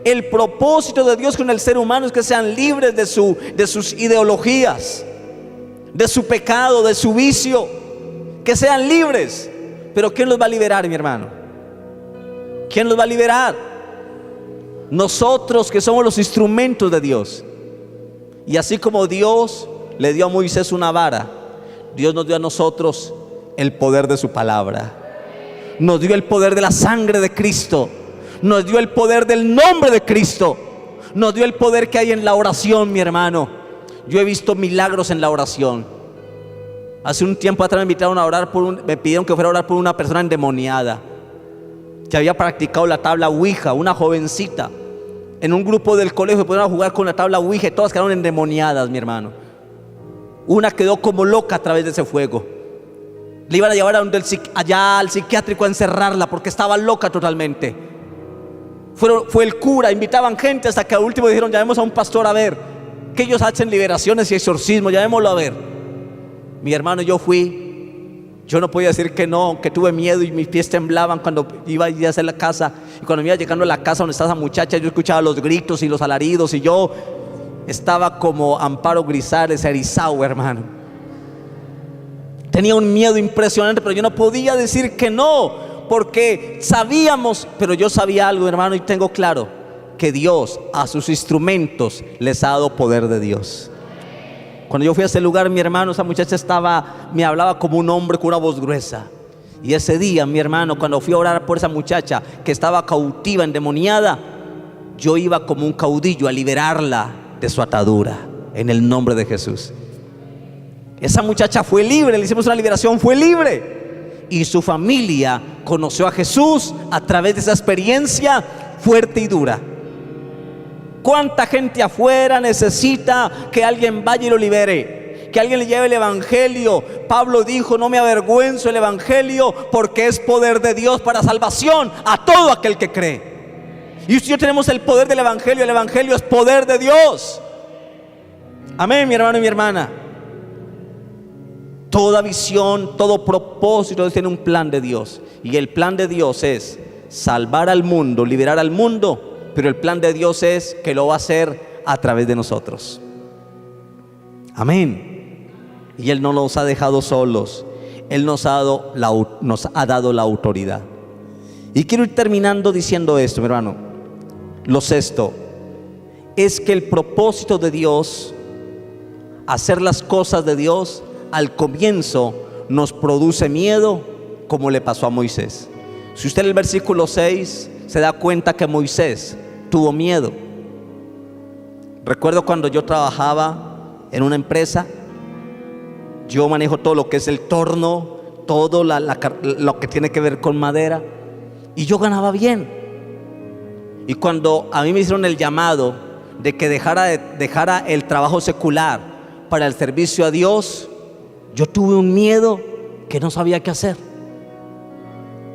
El propósito de Dios con el ser humano es que sean libres de sus ideologías, de su pecado, de su vicio, que sean libres. Pero ¿quién los va a liberar, mi hermano? ¿Quién los va a liberar? Nosotros, que somos los instrumentos de Dios. Y así como Dios le dio a Moisés una vara, Dios nos dio a nosotros el poder de su palabra. Nos dio el poder de la sangre de Cristo. Nos dio el poder del nombre de Cristo. Nos dio el poder que hay en la oración, mi hermano. Yo he visto milagros en la oración. Hace un tiempo atrás me invitaron a orar me pidieron que fuera a orar por una persona endemoniada que había practicado la tabla Ouija, una jovencita. En un grupo del colegio pudieron jugar con la tabla Ouija y todas quedaron endemoniadas, mi hermano. Una quedó como loca a través de ese fuego. Le iban a llevar allá al psiquiátrico a encerrarla porque estaba loca totalmente. Fue el cura, invitaban gente hasta que al último dijeron: llamemos a un pastor a ver, que ellos hacen liberaciones y exorcismos, llamémoslo a ver. Mi hermano, yo fui. Yo no podía decir que no, aunque tuve miedo y mis pies temblaban cuando iba a ir a hacer la casa. Y cuando me iba llegando a la casa donde estaba esa muchacha, yo escuchaba los gritos y los alaridos, y yo estaba como Amparo Grisales, erizado, hermano. Tenía un miedo impresionante, pero yo no podía decir que no, porque sabíamos, pero yo sabía algo, hermano, y tengo claro que Dios a sus instrumentos les ha dado poder de Dios. Cuando yo fui a ese lugar, mi hermano, esa muchacha me hablaba como un hombre con una voz gruesa. Y ese día, mi hermano, cuando fui a orar por esa muchacha que estaba cautiva, endemoniada, yo iba como un caudillo a liberarla de su atadura, en el nombre de Jesús. Esa muchacha fue libre, le hicimos una liberación, fue libre. Y su familia conoció a Jesús a través de esa experiencia fuerte y dura. ¿Cuánta gente afuera necesita que alguien vaya y lo libere? Que alguien le lleve el evangelio. Pablo dijo: no me avergüenzo el evangelio, porque es poder de Dios para salvación a todo aquel que cree. Y si yo tenemos el poder del evangelio, el evangelio es poder de Dios. Amén, mi hermano y mi hermana. Toda visión, todo propósito tiene un plan de Dios. Y el plan de Dios es salvar al mundo, liberar al mundo. Pero el plan de Dios es que lo va a hacer a través de nosotros. Amén. Y Él no nos ha dejado solos. Él nos ha dado la autoridad. Y quiero ir terminando diciendo esto, mi hermano. Lo sexto es que el propósito de Dios, hacer las cosas de Dios, al comienzo nos produce miedo, como le pasó a Moisés. Si usted en el versículo 6 se da cuenta que Moisés tuvo miedo. Recuerdo cuando yo trabajaba en una empresa, yo manejo todo lo que es el torno, todo lo que tiene que ver con madera, y yo ganaba bien. Y cuando a mí me hicieron el llamado de que dejara el trabajo secular para el servicio a Dios, yo tuve un miedo que no sabía qué hacer.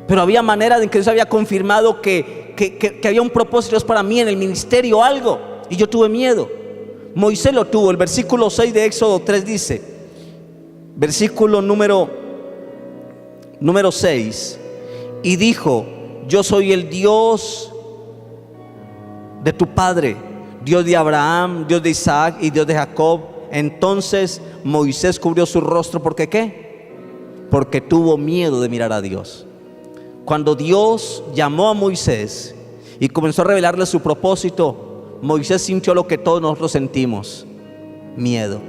Pero había manera en que Dios había confirmado que había un propósito de Dios para mí en el ministerio o algo, y yo tuve miedo. Moisés lo tuvo. El versículo 6 de Éxodo 3 dice, versículo número 6, y dijo: yo soy el Dios de tu padre, Dios de Abraham, Dios de Isaac y Dios de Jacob. Entonces Moisés cubrió su rostro, ¿porque qué? Porque tuvo miedo de mirar a Dios. Cuando Dios llamó a Moisés y comenzó a revelarle su propósito, Moisés sintió lo que todos nosotros sentimos: miedo.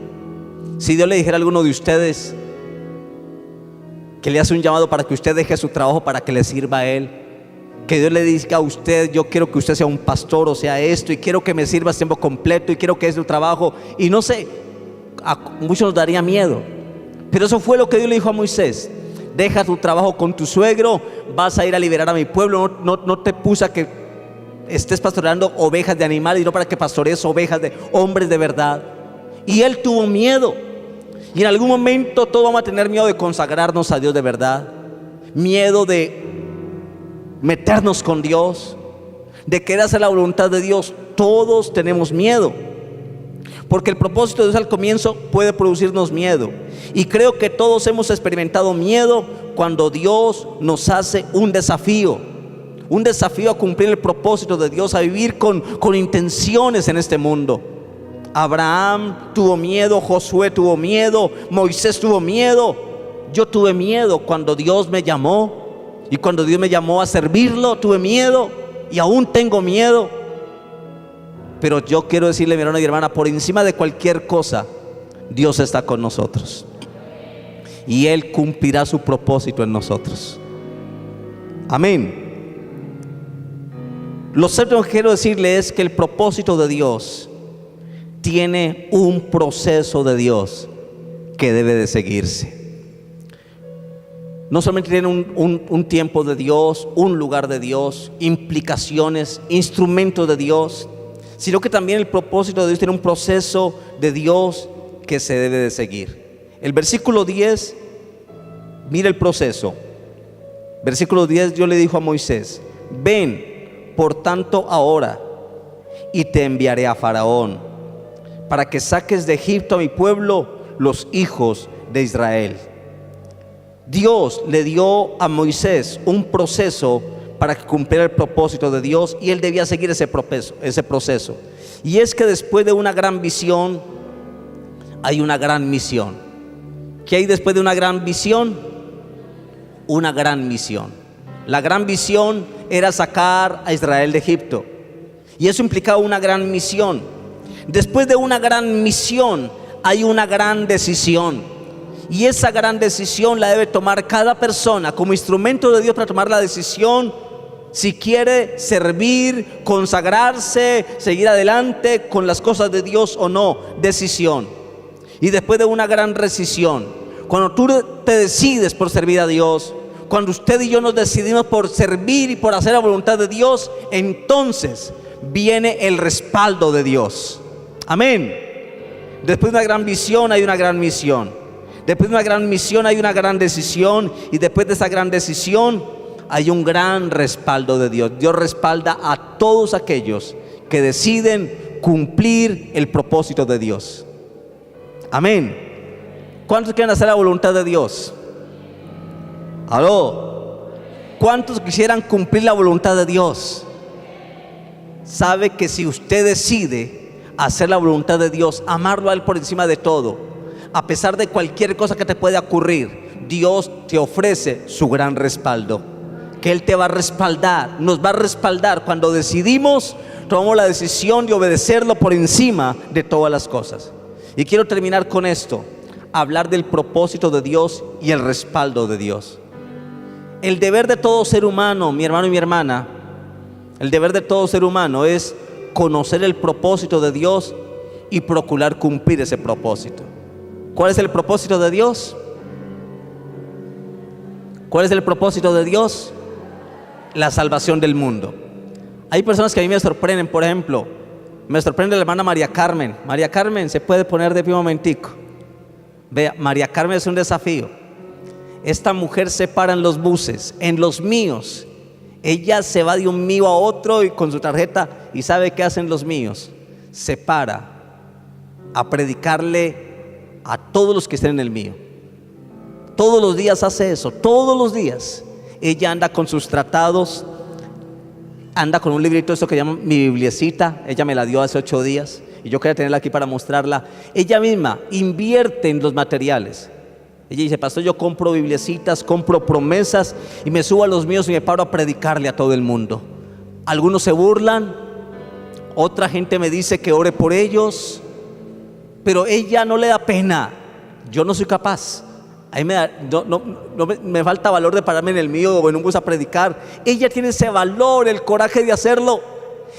Si Dios le dijera a alguno de ustedes que le hace un llamado para que usted deje su trabajo para que le sirva a Él, que Dios le diga a usted: yo quiero que usted sea un pastor o sea esto, y quiero que me sirva a tiempo completo, y quiero que es su trabajo, y no sé, a muchos nos daría miedo. Pero eso fue lo que Dios le dijo a Moisés: deja tu trabajo con tu suegro, vas a ir a liberar a mi pueblo. No te puse a que estés pastoreando ovejas de animales, sino para que pastorees ovejas de hombres de verdad. Y él tuvo miedo. Y en algún momento todos vamos a tener miedo de consagrarnos a Dios de verdad, miedo de meternos con Dios, de querer hacer la voluntad de Dios. Todos tenemos miedo, porque el propósito de Dios al comienzo puede producirnos miedo. Y creo que todos hemos experimentado miedo cuando Dios nos hace un desafío a cumplir el propósito de Dios, a vivir con intenciones en este mundo. Abraham tuvo miedo, Josué tuvo miedo, Moisés tuvo miedo. Yo tuve miedo cuando Dios me llamó, y cuando Dios me llamó a servirlo, tuve miedo y aún tengo miedo. Pero yo quiero decirle, mi hermano y hermana, por encima de cualquier cosa, Dios está con nosotros y Él cumplirá su propósito en nosotros. Amén. Lo séptimo que quiero decirle es que el propósito de Dios tiene un proceso de Dios que debe de seguirse. No solamente tiene un tiempo de Dios, un lugar de Dios, implicaciones, instrumentos de Dios, sino que también el propósito de Dios tiene un proceso de Dios que se debe de seguir. El versículo 10, mira el proceso. Versículo 10, Dios le dijo a Moisés: ven, por tanto, ahora, y te enviaré a Faraón, para que saques de Egipto a mi pueblo, los hijos de Israel. Dios le dio a Moisés un proceso para que cumpliera el propósito de Dios, y él debía seguir ese proceso. Y es que después de una gran visión hay una gran misión. ¿Qué hay después de una gran visión? Una gran misión. La gran visión era sacar a Israel de Egipto, y eso implicaba una gran misión. Después de una gran misión hay una gran decisión, y esa gran decisión la debe tomar cada persona como instrumento de Dios para tomar la decisión si quiere servir, consagrarse, seguir adelante con las cosas de Dios o no. Decisión. Y después de una gran decisión, cuando tú te decides por servir a Dios, cuando usted y yo nos decidimos por servir y por hacer la voluntad de Dios, entonces viene el respaldo de Dios. Amén. Después de una gran visión hay una gran misión. Después de una gran misión hay una gran decisión, y después de esa gran decisión hay un gran respaldo de Dios. Dios respalda a todos aquellos que deciden cumplir el propósito de Dios. Amén. ¿Cuántos quieren hacer la voluntad de Dios? ¿Aló? ¿Cuántos quisieran cumplir la voluntad de Dios? Sabe que si usted decide hacer la voluntad de Dios, amarlo a Él por encima de todo, a pesar de cualquier cosa que te pueda ocurrir, Dios te ofrece su gran respaldo, que Él te va a respaldar, nos va a respaldar cuando decidimos, tomamos la decisión de obedecerlo por encima de todas las cosas. Y quiero terminar con esto, hablar del propósito de Dios y el respaldo de Dios. El deber de todo ser humano, mi hermano y mi hermana, el deber de todo ser humano es conocer el propósito de Dios y procurar cumplir ese propósito. ¿Cuál es el propósito de Dios? ¿Cuál es el propósito de Dios? La salvación del mundo. Hay personas que a mí me sorprenden, por ejemplo, me sorprende la hermana María Carmen. María Carmen, ¿se puede poner de pie un momentico? Vea, María Carmen es un desafío. Esta mujer se para en los buses, en los míos. Ella se va de un mío a otro y con su tarjeta, y ¿sabe qué hacen los míos? Se para a predicarle a todos los que estén en el mío. Todos los días hace eso, todos los días. Ella anda con sus tratados, anda con un librito, eso que llama mi bibliecita. Ella me la dio hace 8 días y yo quería tenerla aquí para mostrarla. Ella misma invierte en los materiales. Ella dice: pastor, yo compro bibliecitas, compro promesas y me subo a los míos y me paro a predicarle a todo el mundo. Algunos se burlan, otra gente me dice que ore por ellos, pero ella no le da pena. Yo no soy capaz. A mí me falta valor de pararme en el mío o en un bus a predicar. Ella tiene ese valor, el coraje de hacerlo.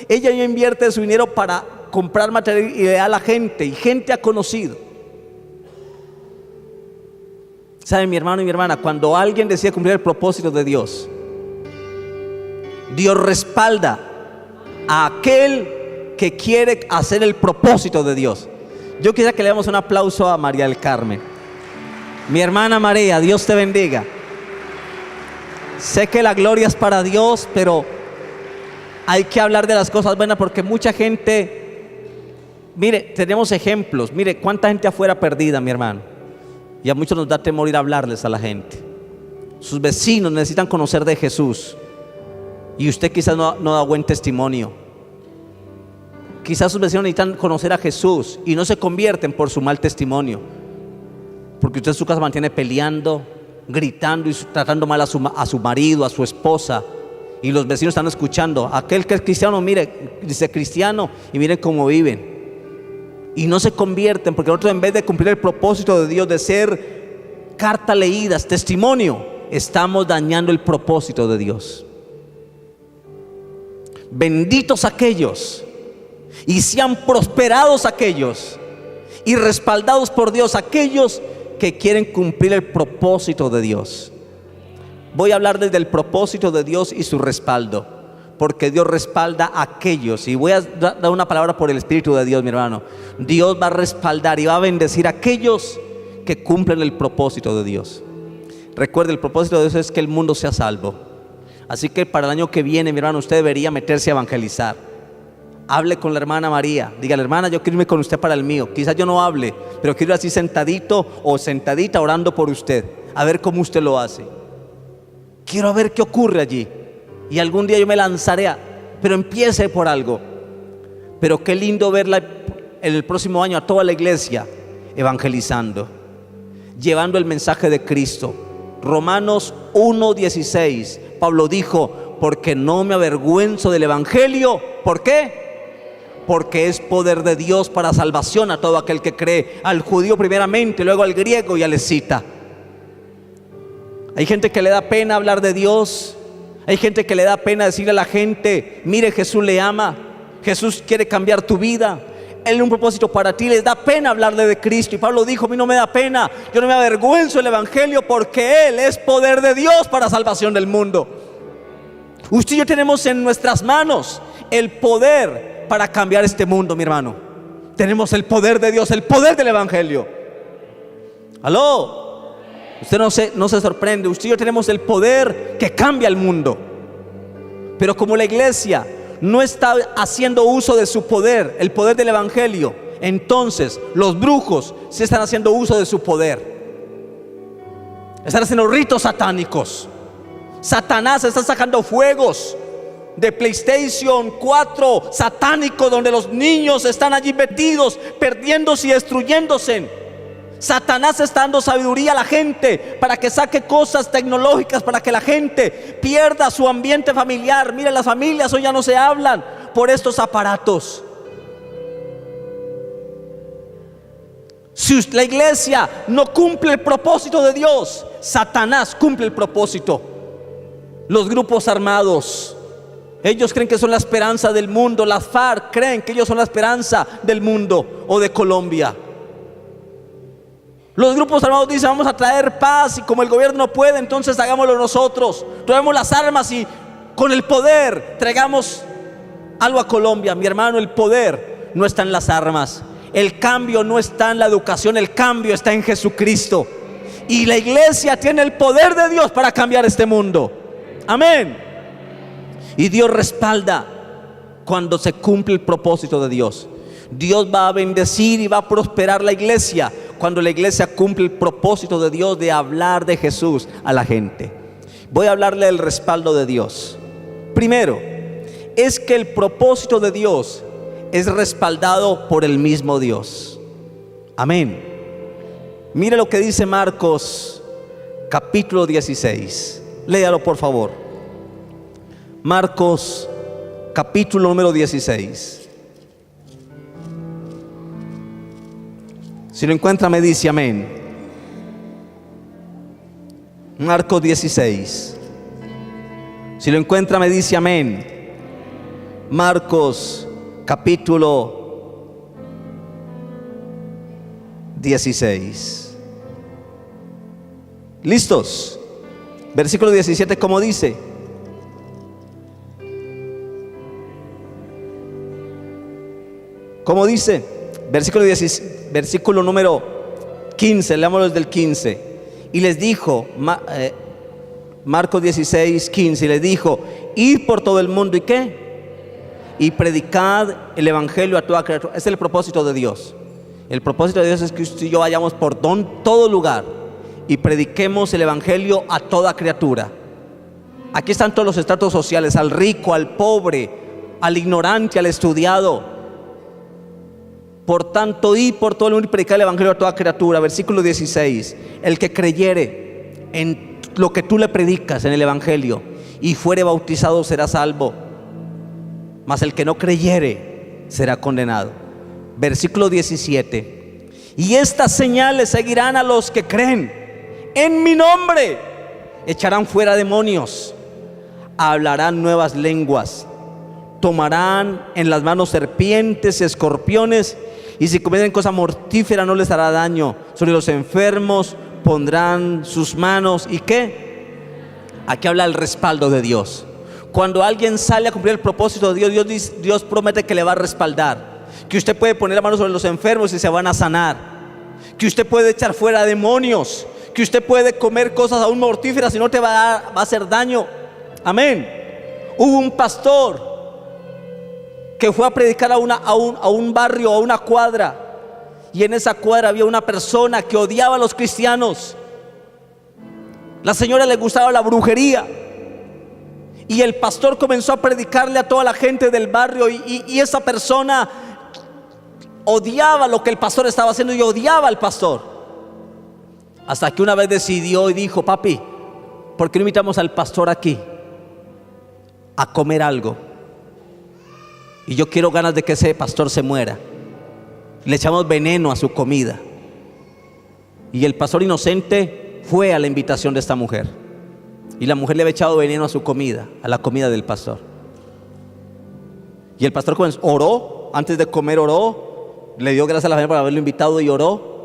Ella ya invierte su dinero para comprar material y le da a la gente, y gente ha conocido. ¿Sabe, mi hermano y mi hermana? Cuando alguien decide cumplir el propósito de Dios, Dios respalda a aquel que quiere hacer el propósito de Dios. Yo quisiera que le demos un aplauso a María del Carmen. Mi hermana María, Dios te bendiga. Sé que la gloria es para Dios, pero hay que hablar de las cosas buenas, porque mucha gente, mire, tenemos ejemplos. Mire cuánta gente afuera perdida, mi hermano, y a muchos nos da temor ir a hablarles a la gente. Sus vecinos necesitan conocer de Jesús y usted quizás no da buen testimonio. Quizás sus vecinos necesitan conocer a Jesús y no se convierten por su mal testimonio, porque usted en su casa mantiene peleando, gritando y tratando mal a su marido, a su esposa, y los vecinos están escuchando. Aquel que es cristiano, mire, dice cristiano, y miren cómo viven. Y no se convierten, porque nosotros, en vez de cumplir el propósito de Dios de ser cartas leídas, testimonio, estamos dañando el propósito de Dios. Benditos aquellos y sean prosperados aquellos y respaldados por Dios aquellos que quieren cumplir el propósito de Dios. Voy a hablar desde el propósito de Dios y su respaldo, porque Dios respalda a aquellos, y voy a dar una palabra por el Espíritu de Dios, mi hermano. Dios va a respaldar y va a bendecir a aquellos que cumplen el propósito de Dios. Recuerde, el propósito de Dios es que el mundo sea salvo. Así que para el año que viene, mi hermano, usted debería meterse a evangelizar. Hable con la hermana María, dígale: hermana, yo quiero irme con usted para el mío. Quizás yo no hable, pero quiero ir así sentadito o sentadita orando por usted, a ver cómo usted lo hace. Quiero ver qué ocurre allí, y algún día yo me lanzaré pero empiece por algo. Pero qué lindo verla en el próximo año a toda la iglesia evangelizando, llevando el mensaje de Cristo. Romanos 1:16, Pablo dijo: porque no me avergüenzo del evangelio. ¿Por qué? Porque es poder de Dios para salvación a todo aquel que cree, al judío primeramente, luego al griego y al escita. Hay gente que le da pena hablar de Dios. Hay gente que le da pena decirle a la gente: mire, Jesús le ama, Jesús quiere cambiar tu vida, Él tiene un propósito para ti. Les da pena hablarle de Cristo, y Pablo dijo: a mí no me da pena, yo no me avergüenzo del evangelio, porque Él es poder de Dios para salvación del mundo. Usted y yo tenemos en nuestras manos el poder para cambiar este mundo, mi hermano. Tenemos el poder de Dios, el poder del evangelio. ¿Aló? Usted no se sorprende. Usted y yo tenemos el poder que cambia el mundo. Pero como la iglesia no está haciendo uso de su poder, el poder del evangelio, entonces los brujos sí están haciendo uso de su poder. Están haciendo ritos satánicos. Satanás está sacando fuegos de PlayStation 4 satánico, donde los niños están allí metidos, perdiéndose y destruyéndose. Satanás está dando sabiduría a la gente para que saque cosas tecnológicas, para que la gente pierda su ambiente familiar. Mire, las familias hoy ya no se hablan por estos aparatos. Si la iglesia no cumple el propósito de Dios, Satanás cumple el propósito. Los grupos armados, ellos creen que son la esperanza del mundo. Las FARC creen que ellos son la esperanza del mundo o de Colombia. Los grupos armados dicen: vamos a traer paz, y como el gobierno no puede, entonces hagámoslo nosotros. Traemos las armas y con el poder traigamos Algo a Colombia, mi hermano, el poder no está en las armas. El cambio no está en la educación, el cambio está en Jesucristo. Y la iglesia tiene el poder de Dios para cambiar este mundo. Amén. Y Dios respalda cuando se cumple el propósito de Dios. Dios va a bendecir y va a prosperar la iglesia cuando la iglesia cumple el propósito de Dios de hablar de Jesús a la gente. Voy a hablarle del respaldo de Dios. Primero, es que el propósito de Dios es respaldado por el mismo Dios. Amén. Mire lo que dice Marcos capítulo 16. Léalo por favor. Marcos capítulo número 16. Si lo encuentra me dice amén. Marcos 16. Si lo encuentra me dice amén. Marcos capítulo 16. ¿Listos? Versículo 17, ¿cómo dice? ¿Cómo dice? Versículo número 15, leámoslo desde el 15. Y les dijo, Marcos 16, 15, y les dijo: id por todo el mundo, ¿y qué? Y predicad el evangelio a toda criatura. Ese es el propósito de Dios. El propósito de Dios es que usted y yo vayamos por todo lugar y prediquemos el evangelio a toda criatura. Aquí están todos los estratos sociales: al rico, al pobre, al ignorante, al estudiado. Por tanto, id por todo el mundo y predicad el evangelio a toda criatura. Versículo 16: el que creyere en lo que tú le predicas en el evangelio y fuere bautizado será salvo, mas el que no creyere será condenado. Versículo 17: y estas señales seguirán a los que creen. En mi nombre echarán fuera demonios, hablarán nuevas lenguas, tomarán en las manos serpientes y escorpiones, y si comieren cosa mortífera no les hará daño. Sobre los enfermos pondrán sus manos. ¿Y qué? Aquí habla el respaldo de Dios. Cuando alguien sale a cumplir el propósito de Dios, Dios promete que le va a respaldar, que usted puede poner la mano sobre los enfermos y se van a sanar, que usted puede echar fuera demonios, que usted puede comer cosas aún mortíferas y no te va a hacer daño. Amén. Hubo un pastor que fue a predicar a un barrio, a una cuadra, y en esa cuadra había una persona que odiaba a los cristianos. La señora le gustaba la brujería, y el pastor comenzó a predicarle a toda la gente del barrio, y esa persona odiaba lo que el pastor estaba haciendo y odiaba al pastor. Hasta que una vez decidió y dijo: papi, ¿por qué no invitamos al pastor aquí a comer algo? Y yo quiero ganas de que ese pastor se muera. Le echamos veneno a su comida. Y el pastor inocente fue a la invitación de esta mujer, y la mujer le había echado veneno a su comida, a la comida del pastor. Y el pastor oró, antes de comer oró, le dio gracias a la familia por haberlo invitado y oró.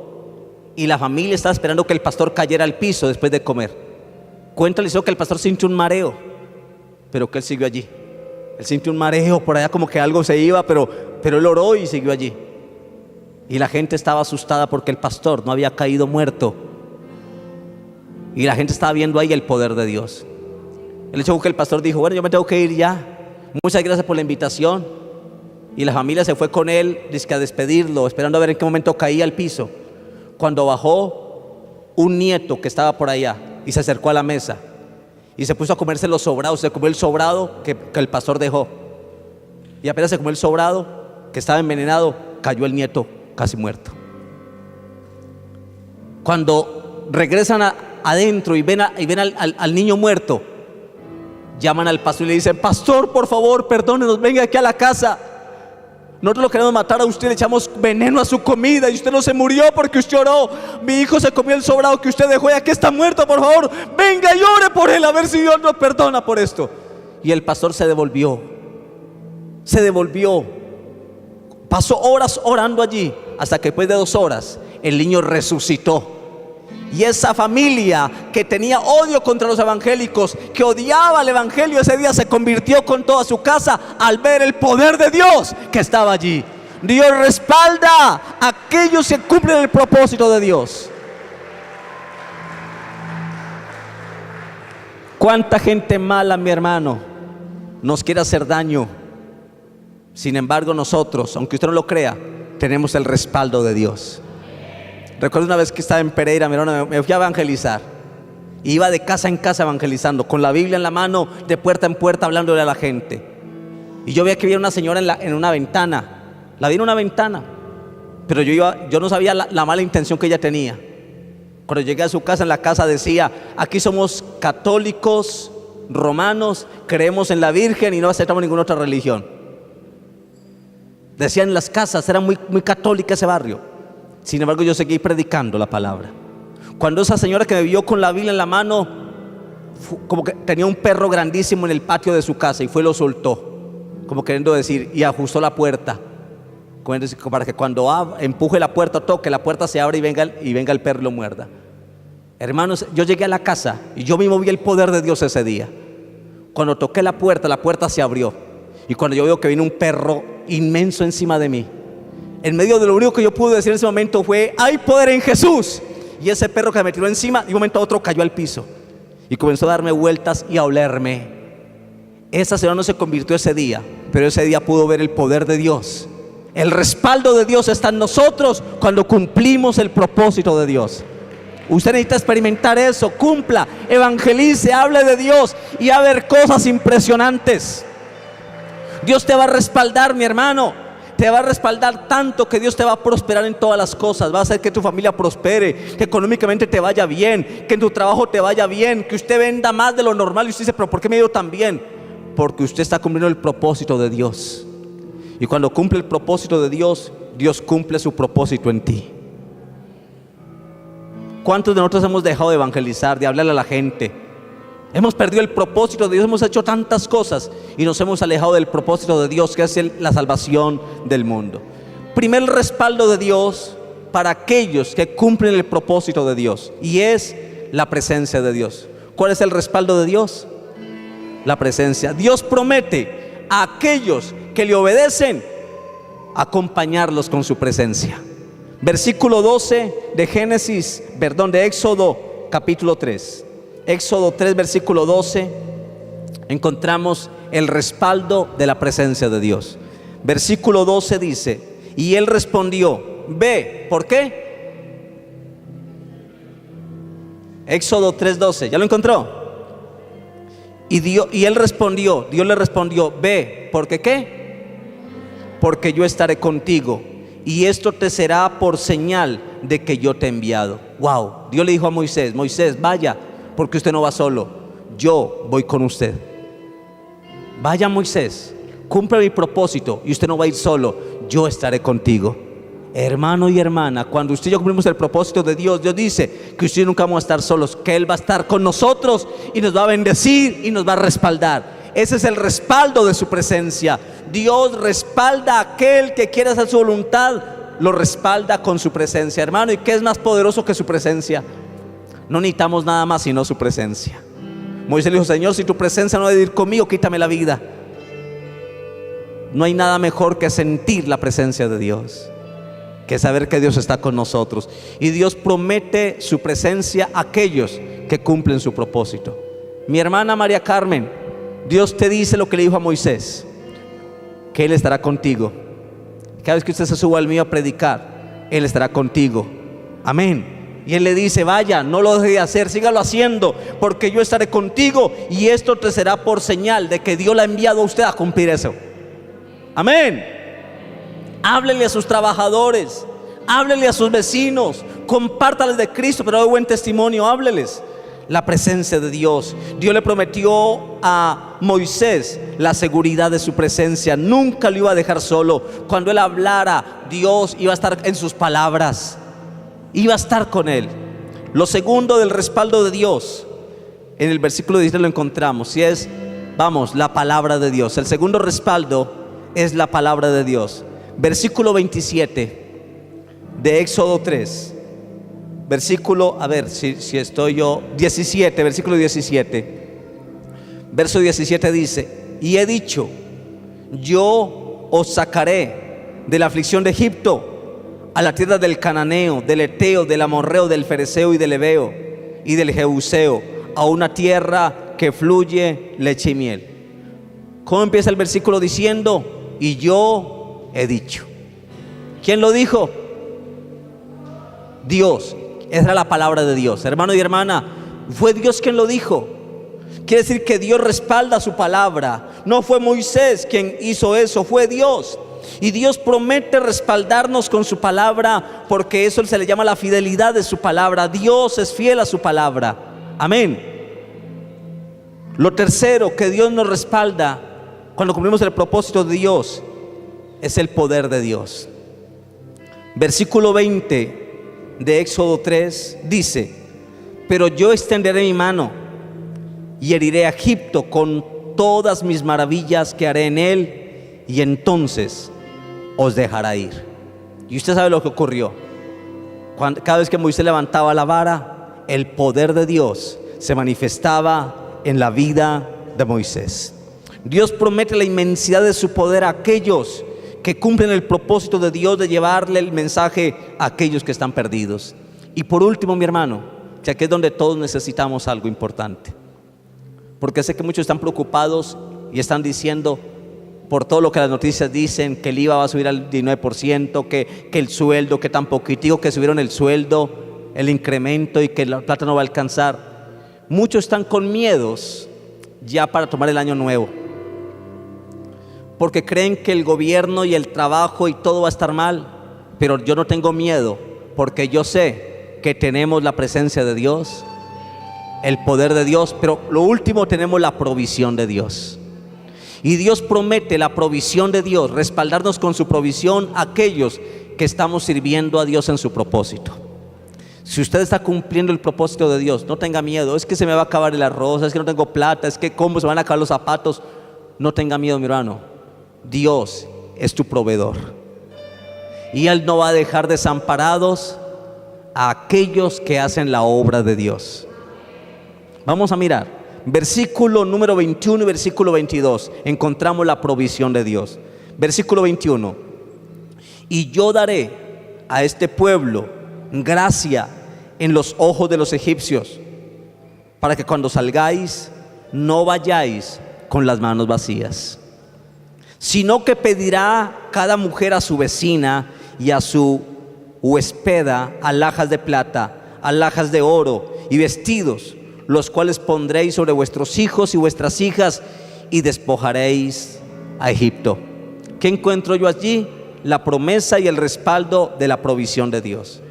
Y la familia estaba esperando que el pastor cayera al piso después de comer. Cuenta la historia que el pastor sintió un mareo, pero que él siguió allí. Él sintió un mareo por allá, como que algo se iba, pero él oró y siguió allí. Y la gente estaba asustada porque el pastor no había caído muerto. Y la gente estaba viendo ahí el poder de Dios. El hecho fue que el pastor dijo: bueno, yo me tengo que ir ya, muchas gracias por la invitación. Y la familia se fue con él, dizque a despedirlo, esperando a ver en qué momento caía al piso. Cuando bajó un nieto que estaba por allá y se acercó a la mesa y se puso a comerse los sobrados. Se comió el sobrado que el pastor dejó, y apenas se comió el sobrado, que estaba envenenado, cayó el nieto casi muerto. Cuando regresan adentro y ven al niño muerto, llaman al pastor y le dicen: pastor, por favor, perdónenos, venga aquí a la casa. Nosotros lo queremos matar a usted, le echamos veneno a su comida y usted no se murió porque usted oró. Mi hijo se comió el sobrado que usted dejó y aquí está muerto, por favor, venga y ore por él, a ver si Dios nos perdona por esto. Y el pastor se devolvió. Pasó horas orando allí, hasta que después de 2 horas el niño resucitó. Y esa familia que tenía odio contra los evangélicos, que odiaba el evangelio, ese día se convirtió con toda su casa al ver el poder de Dios que estaba allí. Dios respalda a aquellos que cumplen el propósito de Dios. ¿Cuánta gente mala, mi hermano, nos quiere hacer daño? Sin embargo, nosotros, aunque usted no lo crea, tenemos el respaldo de Dios. Recuerdo una vez que estaba en Pereira, mi hermano, me fui a evangelizar. Iba de casa en casa evangelizando, con la Biblia en la mano, de puerta en puerta, hablándole a la gente. Y yo veía que había una señora en una ventana. La vi en una ventana, pero yo no sabía la mala intención que ella tenía. Cuando llegué a su casa, en la casa decía: aquí somos católicos, romanos, creemos en la Virgen y no aceptamos ninguna otra religión. Decían en las casas, era muy católica ese barrio. Sin embargo, yo seguí predicando la palabra. Cuando esa señora que me vio con la Biblia en la mano, como que tenía un perro grandísimo en el patio de su casa, y fue y lo soltó, como queriendo decir, y ajustó la puerta, para que cuando empuje la puerta, toque, la puerta se abra y venga el perro y lo muerda. Hermanos, yo llegué a la casa y yo mismo vi el poder de Dios ese día. Cuando toqué la puerta se abrió, y cuando yo veo que viene un perro inmenso encima de mí, en medio de lo único que yo pude decir en ese momento fue: hay poder en Jesús. Y ese perro que me tiró encima, de un momento a otro cayó al piso y comenzó a darme vueltas y a olerme. Esa señora no se convirtió ese día, pero ese día pudo ver el poder de Dios. El respaldo de Dios está en nosotros cuando cumplimos el propósito de Dios. Usted necesita experimentar eso. Cumpla, evangelice, hable de Dios y va a ver cosas impresionantes. Dios te va a respaldar, mi hermano. Te va a respaldar tanto que Dios te va a prosperar en todas las cosas. Va a hacer que tu familia prospere, que económicamente te vaya bien, que en tu trabajo te vaya bien, que usted venda más de lo normal. Y usted dice: pero ¿por qué me ha ido tan bien? Porque usted está cumpliendo el propósito de Dios. Y cuando cumple el propósito de Dios, Dios cumple su propósito en ti. ¿Cuántos de nosotros hemos dejado de evangelizar, de hablarle a la gente? Hemos perdido el propósito de Dios, hemos hecho tantas cosas y nos hemos alejado del propósito de Dios, que es la salvación del mundo. Primer respaldo de Dios para aquellos que cumplen el propósito de Dios, y es la presencia de Dios. ¿Cuál es el respaldo de Dios? La presencia. Dios promete a aquellos que le obedecen acompañarlos con su presencia. Versículo 12 de Éxodo capítulo 3. Éxodo 3, versículo 12, encontramos el respaldo de la presencia de Dios. Versículo 12 dice: y él respondió, ve. ¿Por qué? Éxodo 3:12, ¿ya lo encontró? Y él respondió, Dios le respondió, ve. ¿Por qué? Porque yo estaré contigo, y esto te será por señal de que yo te he enviado. Wow. Dios le dijo a Moisés: Moisés, vaya, porque usted no va solo, yo voy con usted. Vaya, Moisés, cumple mi propósito y usted no va a ir solo, yo estaré contigo. Hermano y hermana, cuando usted y yo cumplimos el propósito de Dios, Dios dice que usted nunca vamos a estar solos, que Él va a estar con nosotros y nos va a bendecir y nos va a respaldar. Ese es el respaldo de su presencia. Dios respalda a aquel que quiere hacer su voluntad, lo respalda con su presencia, hermano. ¿Y qué es más poderoso que su presencia? No necesitamos nada más sino su presencia. Moisés le dijo: Señor, si tu presencia no debe ir conmigo, quítame la vida. No hay nada mejor que sentir la presencia de Dios, que saber que Dios está con nosotros. Y Dios promete su presencia a aquellos que cumplen su propósito. Mi hermana María Carmen, Dios te dice lo que le dijo a Moisés, que Él estará contigo. Cada vez que usted se suba al mío a predicar, Él estará contigo. Amén. Y Él le dice: vaya, no lo deje de hacer, sígalo haciendo, porque yo estaré contigo, y esto te será por señal de que Dios le ha enviado a usted a cumplir eso. Amén. Háblele a sus trabajadores, háblele a sus vecinos, compártales de Cristo, pero de buen testimonio, hábleles. La presencia de Dios. Dios le prometió a Moisés la seguridad de su presencia. Nunca lo iba a dejar solo. Cuando él hablara, Dios iba a estar en sus palabras, iba a estar con él. Lo segundo del respaldo de Dios, en el versículo 17 lo encontramos, y es, la palabra de Dios. El segundo respaldo es la palabra de Dios. Versículo 27 de Éxodo 3 versículo, a ver si estoy yo, 17, versículo 17. Verso 17 dice: y he dicho, yo os sacaré de la aflicción de Egipto a la tierra del cananeo, del eteo, del amorreo, del fereceo y del heveo y del jebuseo, a una tierra que fluye leche y miel. ¿Cómo empieza el versículo diciendo? Y yo he dicho. ¿Quién lo dijo? Dios. Esa era la palabra de Dios. Hermano y hermana, fue Dios quien lo dijo. Quiere decir que Dios respalda su palabra. No fue Moisés quien hizo eso, fue Dios. Y Dios promete respaldarnos con su palabra, porque eso se le llama la fidelidad de su palabra. Dios es fiel a su palabra. Amén. Lo tercero que Dios nos respalda cuando cumplimos el propósito de Dios es el poder de Dios. Versículo 20 de Éxodo 3 dice: pero yo extenderé mi mano y heriré a Egipto con todas mis maravillas que haré en él, y entonces os dejará ir. Y usted sabe lo que ocurrió. Cada vez que Moisés levantaba la vara, el poder de Dios se manifestaba en la vida de Moisés. Dios promete la inmensidad de su poder a aquellos que cumplen el propósito de Dios de llevarle el mensaje a aquellos que están perdidos. Y por último, mi hermano, que aquí es donde todos necesitamos algo importante, porque sé que muchos están preocupados y están diciendo, por todo lo que las noticias dicen, que el IVA va a subir al 19%, que el sueldo, que tan poquitico que subieron el sueldo, el incremento, y que la plata no va a alcanzar. Muchos están con miedos ya para tomar el año nuevo, porque creen que el gobierno y el trabajo y todo va a estar mal. Pero yo no tengo miedo, porque yo sé que tenemos la presencia de Dios, el poder de Dios, pero lo último, tenemos la provisión de Dios. Y Dios promete la provisión de Dios, respaldarnos con su provisión a aquellos que estamos sirviendo a Dios en su propósito. Si usted está cumpliendo el propósito de Dios, no tenga miedo. Es que se me va a acabar el arroz, es que no tengo plata, es que cómo se van a acabar los zapatos. No tenga miedo, mi hermano. Dios es tu proveedor, y Él no va a dejar desamparados a aquellos que hacen la obra de Dios. Vamos a mirar versículo número 21 y versículo 22. Encontramos la provisión de Dios. Versículo 21: y yo daré a este pueblo gracia en los ojos de los egipcios, para que cuando salgáis no vayáis con las manos vacías, sino que pedirá cada mujer a su vecina y a su huéspeda alhajas de plata, alhajas de oro y vestidos, los cuales pondréis sobre vuestros hijos y vuestras hijas, y despojaréis a Egipto. ¿Qué encuentro yo allí? La promesa y el respaldo de la provisión de Dios.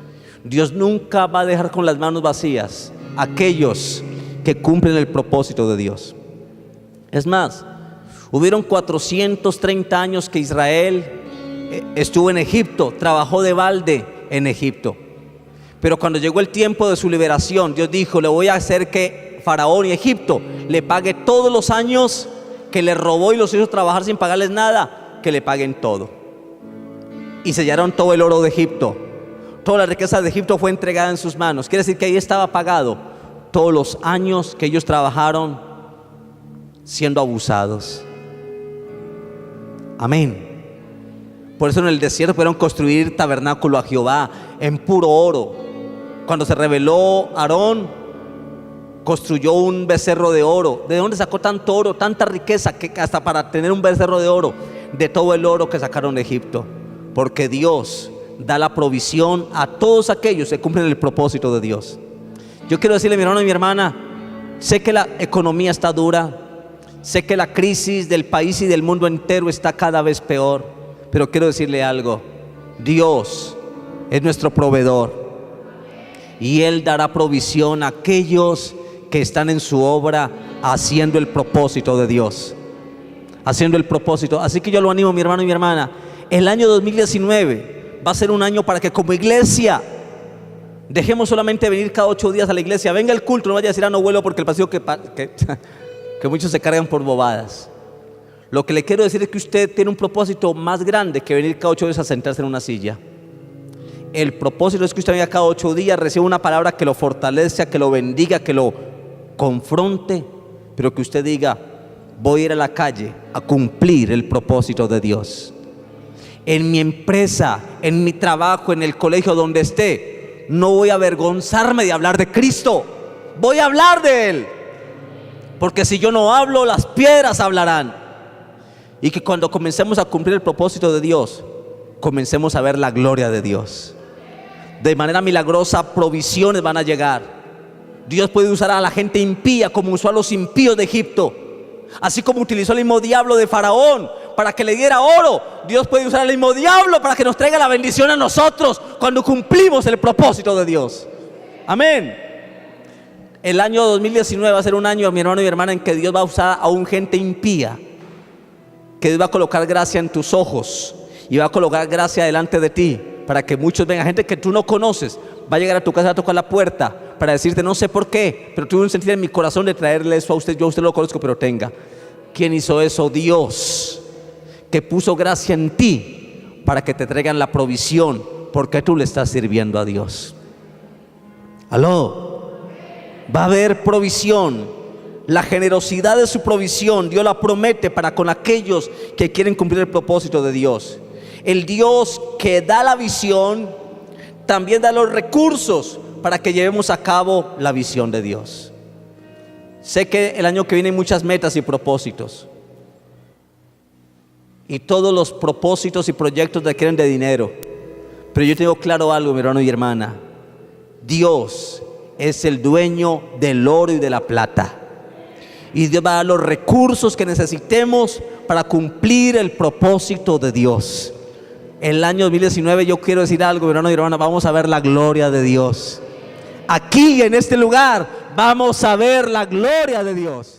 Dios nunca va a dejar con las manos vacías a aquellos que cumplen el propósito de Dios. Es más, hubieron 430 años que Israel estuvo en Egipto, trabajó de balde en Egipto. Pero cuando llegó el tiempo de su liberación, Dios dijo: le voy a hacer que Faraón y Egipto le pague todos los años que le robó y los hizo trabajar sin pagarles nada, que le paguen todo. Y sellaron todo el oro de Egipto. Toda la riqueza de Egipto fue entregada en sus manos. Quiere decir que ahí estaba pagado todos los años que ellos trabajaron siendo abusados. Amén. Por eso en el desierto pudieron construir tabernáculo a Jehová en puro oro. Cuando se rebeló Aarón, construyó un becerro de oro. ¿De dónde sacó tanto oro, tanta riqueza, que hasta para tener un becerro de oro? De todo el oro que sacaron de Egipto. Porque Dios da la provisión a todos aquellos que cumplen el propósito de Dios. Yo quiero decirle, mi hermano y mi hermana, sé que la economía está dura, sé que la crisis del país y del mundo entero está cada vez peor, pero quiero decirle algo: Dios es nuestro proveedor, y Él dará provisión a aquellos que están en su obra haciendo el propósito de Dios, haciendo el propósito. Así que yo lo animo, mi hermano y mi hermana, el año 2019 va a ser un año para que como iglesia dejemos solamente venir cada 8 días a la iglesia. Venga el culto, no vaya a decir: no vuelo porque el paseo que muchos se cargan por bobadas. Lo que le quiero decir es que usted tiene un propósito más grande que venir cada 8 días a sentarse en una silla. El propósito es que usted venga cada 8 días, reciba una palabra que lo fortalezca, que lo bendiga, que lo confronte, pero que usted diga: voy a ir a la calle a cumplir el propósito de Dios. En mi empresa, en mi trabajo, en el colegio, donde esté, no voy a avergonzarme de hablar de Cristo. Voy a hablar de Él, porque si yo no hablo, las piedras hablarán. Y que cuando comencemos a cumplir el propósito de Dios, comencemos a ver la gloria de Dios. De manera milagrosa, provisiones van a llegar. Dios puede usar a la gente impía como usó a los impíos de Egipto. Así como utilizó el mismo diablo de Faraón para que le diera oro, Dios puede usar al mismo diablo para que nos traiga la bendición a nosotros cuando cumplimos el propósito de Dios. Amén. El año 2019 va a ser un año, mi hermano y mi hermana, en que Dios va a usar a un gente impía, que Dios va a colocar gracia en tus ojos y va a colocar gracia delante de ti, para que muchos vengan. Gente que tú no conoces va a llegar a tu casa a tocar la puerta para decirte: no sé por qué, pero tuve un sentir en mi corazón de traerle eso a usted. Yo a usted lo conozco, pero tenga. ¿Quién hizo eso? Dios, que puso gracia en ti para que te traigan la provisión, porque tú le estás sirviendo a Dios. Aló. Va a haber provisión. La generosidad de su provisión Dios la promete para con aquellos que quieren cumplir el propósito de Dios. El Dios que da la visión también da los recursos para que llevemos a cabo la visión de Dios. Sé que el año que viene hay muchas metas y propósitos, y todos los propósitos y proyectos requieren de dinero, pero yo tengo claro algo, mi hermano y hermana: Dios es el dueño del oro y de la plata, y Dios va a dar los recursos que necesitemos para cumplir el propósito de Dios. El año 2019, yo quiero decir algo, mi hermano y hermana: vamos a ver la gloria de Dios. Aquí en este lugar vamos a ver la gloria de Dios.